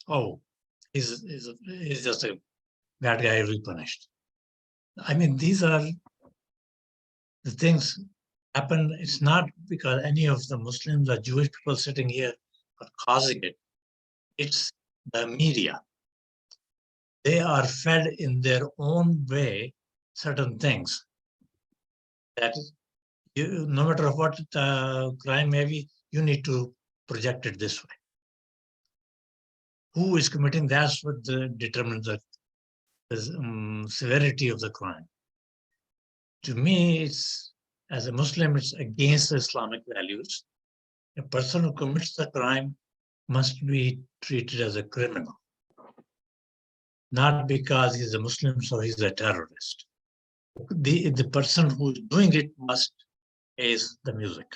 oh, he's just a bad guy, will be punished. I mean, these are the things happen. It's not because any of the Muslims or Jewish people sitting here are causing it. It's the media. They are fed in their own way certain things that you, no matter what crime may be, you need to project it this way. Who is committing, that's what determines the severity of the crime. To me, it's, as a Muslim, it's against Islamic values. A person who commits the crime must be treated as a criminal, not because he's a Muslim, so he's a terrorist. The person who's doing it must face the music.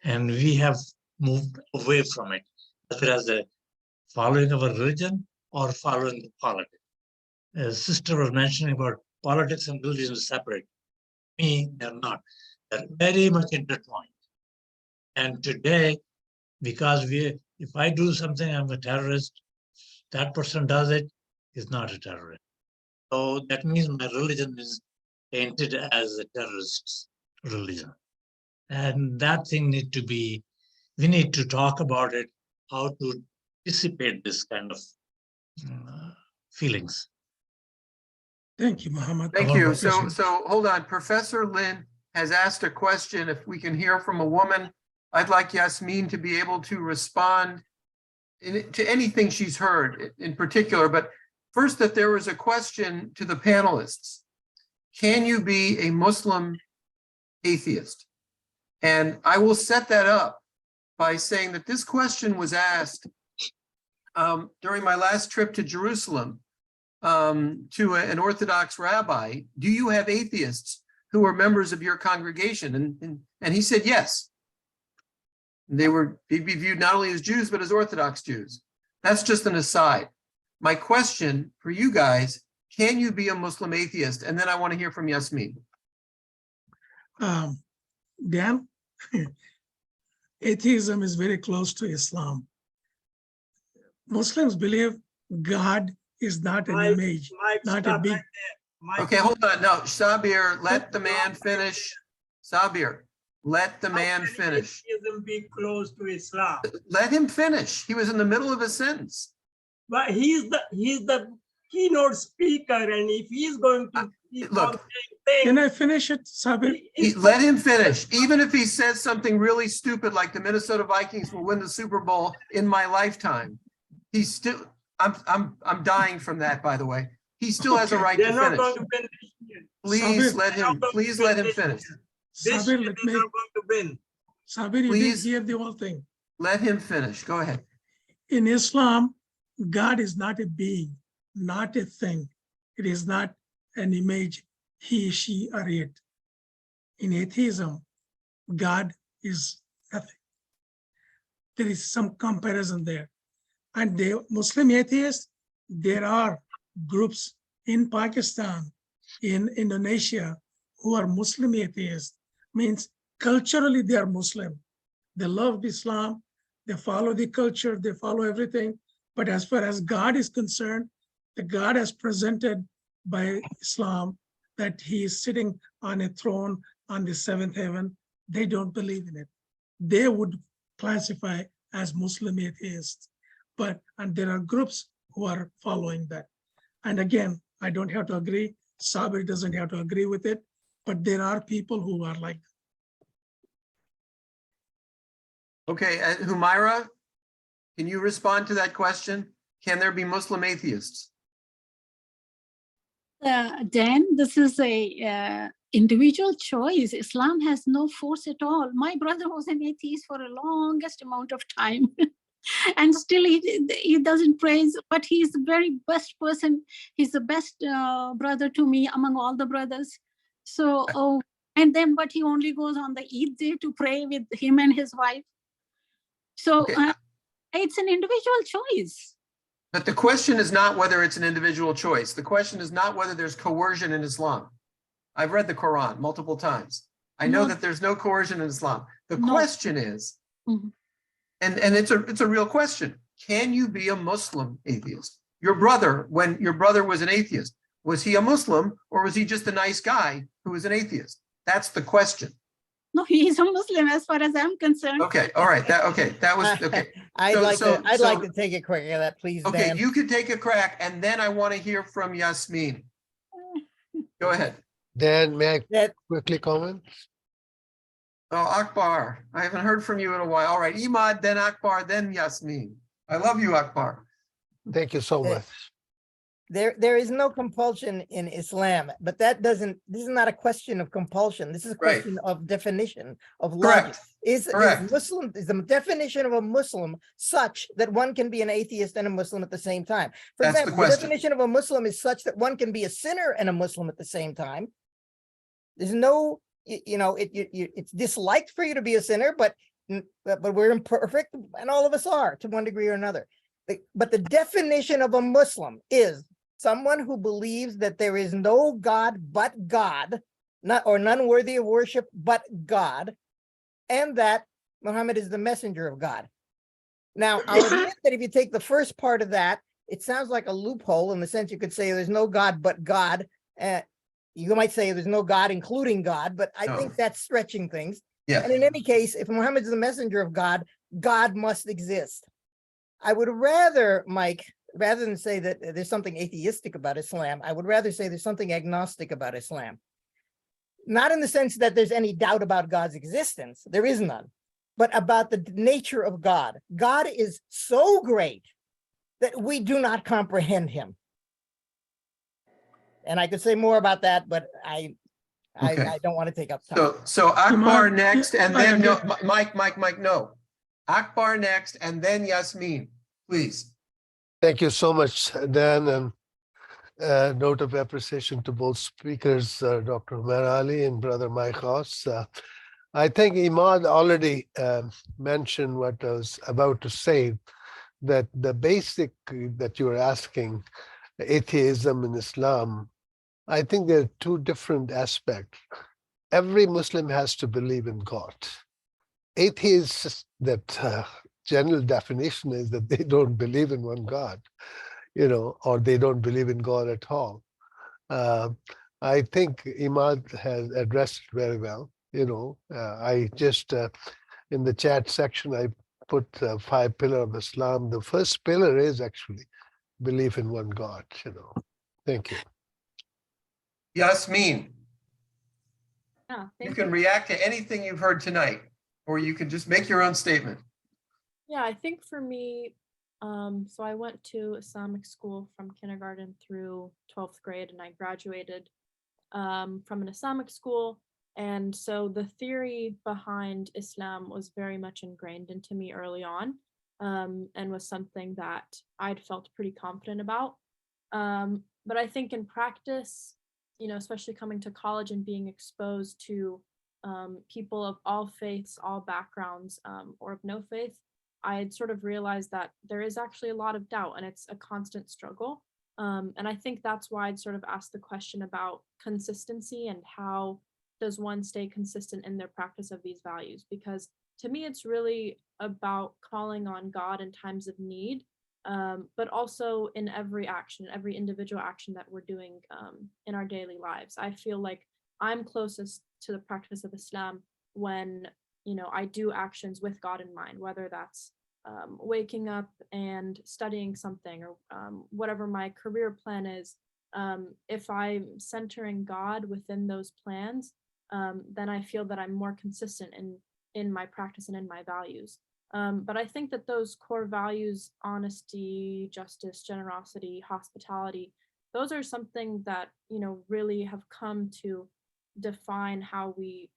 And we have moved away from it, whether as a following of a religion or following the politics. As sister was mentioning about politics and religion is separate. Me, they're not. They're very much intertwined. And today, because if I do something, I'm a terrorist, that person does it, is not a terrorist. So that means my religion is painted as a terrorist religion. And that thing need to be, we need to talk about it, how to dissipate this kind of feelings.
Thank you, Muhammad.
Thank you. So hold on. Professor Lin has asked a question. If we can hear from a woman, I'd like Yasmin to be able to respond to anything she's heard in particular. But first, that there was a question to the panelists. Can you be a Muslim atheist? And I will set that up by saying that this question was asked during my last trip to Jerusalem to an Orthodox rabbi. Do you have atheists who are members of your congregation? And he said yes. They'd be viewed not only as Jews, but as Orthodox Jews. That's just an aside. My question for you guys, can you be a Muslim atheist? And then I want to hear from Yasmin.
Dan, atheism is very close to Islam. Muslims believe God is not an image, not a big.
Okay, hold on. No, Sabir, let the man finish. Sabir, let the man finish.
Atheism be close to Islam?
Let him finish. He was in the middle of a sentence.
But he's the keynote speaker, and if he's going to keep on
Look,
saying
Can
things,
I finish it, Sabir?
Let him finish. Even if he says something really stupid like the Minnesota Vikings will win the Super Bowl in my lifetime, he's still, I'm dying from that, by the way. He still has a right
they're
to
not
finish.
going to win this year.
Please
Sabir,
let him finish.
This
Sabir,
year
let
they're
me,
not going to win.
Sabir, you
Please.
didn't hear the whole thing.
Let him finish. Go ahead.
In Islam, God is not a being, not a thing. It is not an image, he, she, or it. In atheism, God is nothing. There is some comparison there. And the Muslim atheists, there are groups in Pakistan, in Indonesia, who are Muslim atheists, means culturally they are Muslim. They love Islam, they follow the culture, they follow everything. But as far as God is concerned, the God as presented by Islam, that he is sitting on a throne on the seventh heaven, they don't believe in it. They would classify as Muslim atheists. And there are groups who are following that. And again, I don't have to agree. Sabir doesn't have to agree with it, but there are people who are like.
Okay, Humaira, can you respond to that question? Can there be Muslim atheists?
Dan, this is a individual choice. Islam has no force at all. My brother was an atheist for the longest amount of time. And still he doesn't praise, but he's the very best person. He's the best brother to me among all the brothers. So, but he only goes on the Eid day to pray with him and his wife. So
Okay.
It's an individual choice.
But the question is not whether it's an individual choice. The question is not whether there's coercion in Islam. I've read the Quran multiple times. I know
No.
that there's no coercion in Islam. The
No.
question is,
Mhm.
and it's a real question. Can you be a Muslim atheist? Your brother, when your brother was an atheist, was he a Muslim or was he just a nice guy who was an atheist? That's the question.
No, he's a Muslim as far as I'm concerned.
Okay, all right, that was, okay.
I'd
So-
like to take a crack at that, please,
Okay,
Dan.
you can take a crack and then I want to hear from Yasmin. Go ahead.
Dan, may I
That-
quickly comment?
Oh, Akbar, I haven't heard from you in a while. All right, Imad, then Akbar, then Yasmin. I love you, Akbar.
Thank you so
Yeah.
much.
There is no compulsion in Islam, but this is not a question of compulsion. This is a
Right.
question of definition of logic.
Correct.
Is
Correct.
is the definition of a Muslim such that one can be an atheist and a Muslim at the same time? For
That's the
example, the
question.
definition of a Muslim is such that one can be a sinner and a Muslim at the same time. There's no, it's disliked for you to be a sinner, but we're imperfect, and all of us are to one degree or another. But the definition of a Muslim is someone who believes that there is no God but God, none worthy of worship but God, and that Muhammad is the messenger of God. Now, I'll admit that if you take the first part of that, it sounds like a loophole in the sense you could say there's no God but God. You might say there's no God including God, but I think that's stretching things.
Yeah.
And in any case, if Muhammad is the messenger of God, God must exist. I would rather, Mike, rather than say that there's something atheistic about Islam, I would rather say there's something agnostic about Islam. Not in the sense that there's any doubt about God's existence, there is none, but about the nature of God. God is so great that we do not comprehend him. And I could say more about that, but I don't want to take up time.
So Akbar
Imad,
next, and
I
then no,
agree.
Mike, no. Akbar next, and then Yasmin, please.
Thank you so much, Dan, and note of appreciation to both speakers, Dr. Umar Ali and Brother Mike Haas. I think Imad already mentioned what I was about to say, that the basic that you were asking, atheism and Islam, I think there are two different aspects. Every Muslim has to believe in God. Atheists, that general definition is that they don't believe in one God, or they don't believe in God at all. I think Imad has addressed it very well. I just, in the chat section, I put 5 pillars of Islam. The first pillar is actually belief in one God, Thank you.
Yasmin,
Yeah,
you
thank
can react to anything you've heard tonight, or you can just make your own statement.
Yeah, I think for me, so I went to Islamic school from kindergarten through 12th grade, and I graduated from an Islamic school. And so the theory behind Islam was very much ingrained into me early on, and was something that I'd felt pretty confident about. But I think in practice, especially coming to college and being exposed to people of all faiths, all backgrounds, or of no faith, I had sort of realized that there is actually a lot of doubt, and it's a constant struggle. And I think that's why I'd sort of asked the question about consistency and how does one stay consistent in their practice of these values? Because to me, it's really about calling on God in times of need, but also in every action, every individual action that we're doing in our daily lives. I feel like I'm closest to the practice of Islam when, I do actions with God in mind, whether that's waking up and studying something, or whatever my career plan is. If I'm centering God within those plans, then I feel that I'm more consistent in my practice and in my values. But I think that those core values, honesty, justice, generosity, hospitality, those are something that, really have come to define how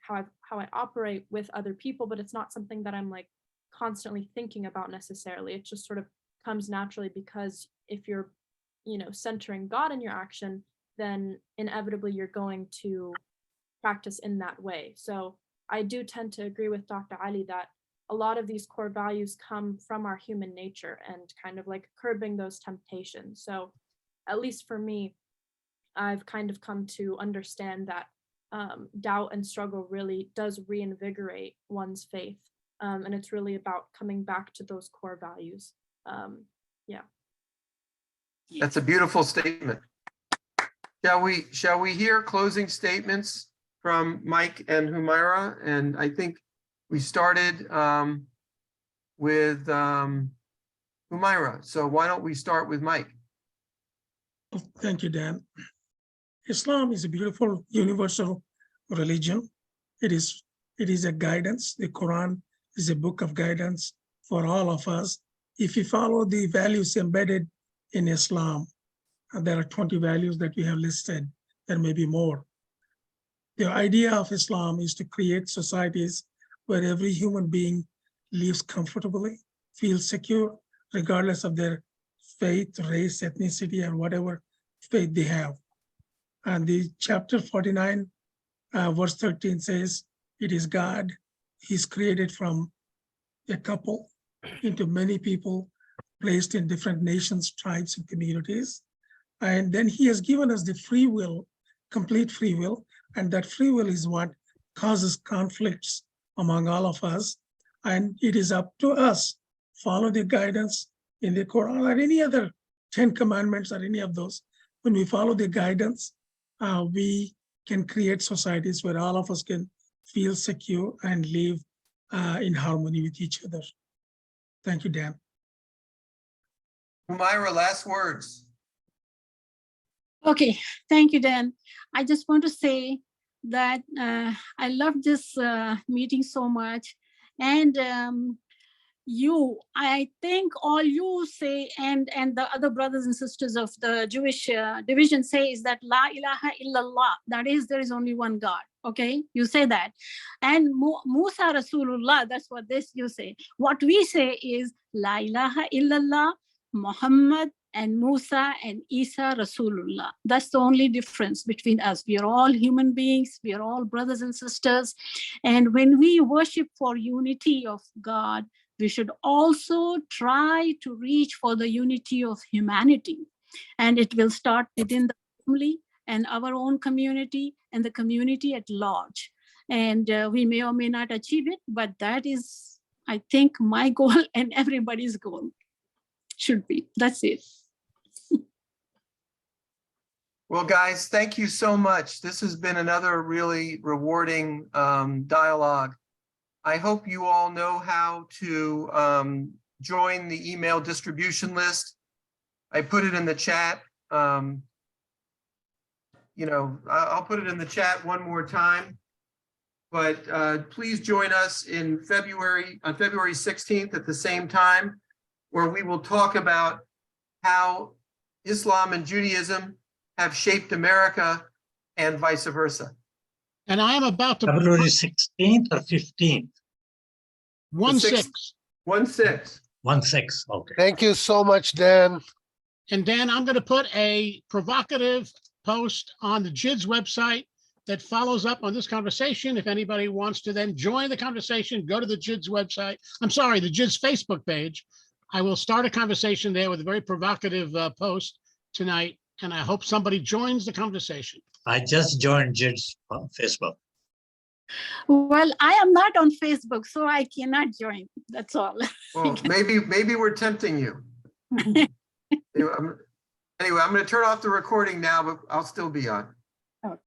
I operate with other people, but it's not something that I'm like constantly thinking about necessarily. It just sort of comes naturally, because if you're, centering God in your action, then inevitably you're going to practice in that way. So I do tend to agree with Dr. Ali that a lot of these core values come from our human nature and kind of like curbing those temptations. So at least for me, I've kind of come to understand that doubt and struggle really does reinvigorate one's faith. And it's really about coming back to those core values. Yeah.
That's a beautiful statement. Shall we hear closing statements from Mike and Humaira? And I think we started with Humaira. So why don't we start with Mike?
Thank you, Dan. Islam is a beautiful universal religion. It is a guidance. The Quran is a book of guidance for all of us. If you follow the values embedded in Islam, and there are 20 values that we have listed, there may be more. The idea of Islam is to create societies where every human being lives comfortably, feels secure, regardless of their faith, race, ethnicity, or whatever faith they have. And the chapter 49, verse 13 says, it is God. He's created from a couple into many people placed in different nations, tribes, and communities. And then he has given us the free will, complete free will. And that free will is what causes conflicts among all of us. And it is up to us, follow the guidance in the Quran or any other 10 commandments or any of those. When we follow the guidance, we can create societies where all of us can feel secure and live in harmony with each other. Thank you, Dan.
Humaira, last words.
Okay, thank you, Dan. I just want to say that I love this meeting so much. And I think all you say and the other brothers and sisters of the Jewish division say is that La ilaha illallah, that is, there is only one God. Okay, you say that. And Musa Rasulullah, that's what you say. What we say is La ilaha illallah, Muhammad and Musa and Isa Rasulullah. That's the only difference between us. We are all human beings. We are all brothers and sisters. And when we worship for unity of God, we should also try to reach for the unity of humanity. And it will start within the family and our own community and the community at large. And we may or may not achieve it, but that is, I think, my goal and everybody's goal should be. That's it.
Well, guys, thank you so much. This has been another really rewarding dialogue. I hope you all know how to join the email distribution list. I put it in the chat. I'll put it in the chat one more time. But please join us in on February 16th at the same time, where we will talk about how Islam and Judaism have shaped America and vice versa.
And I am about to.
February 16th or 15th?
1/6.
1/6.
1/6, okay.
Thank you so much, Dan.
And Dan, I'm going to put a provocative post on the JIDS website that follows up on this conversation. If anybody wants to then join the conversation, go to the JIDS website. I'm sorry, the JIDS Facebook page. I will start a conversation there with a very provocative post tonight, and I hope somebody joins the conversation.
I just joined JID's Facebook.
Well, I am not on Facebook, so I cannot join. That's all.
Well, maybe we're tempting you. Anyway, I'm going to turn off the recording now, but I'll still be on.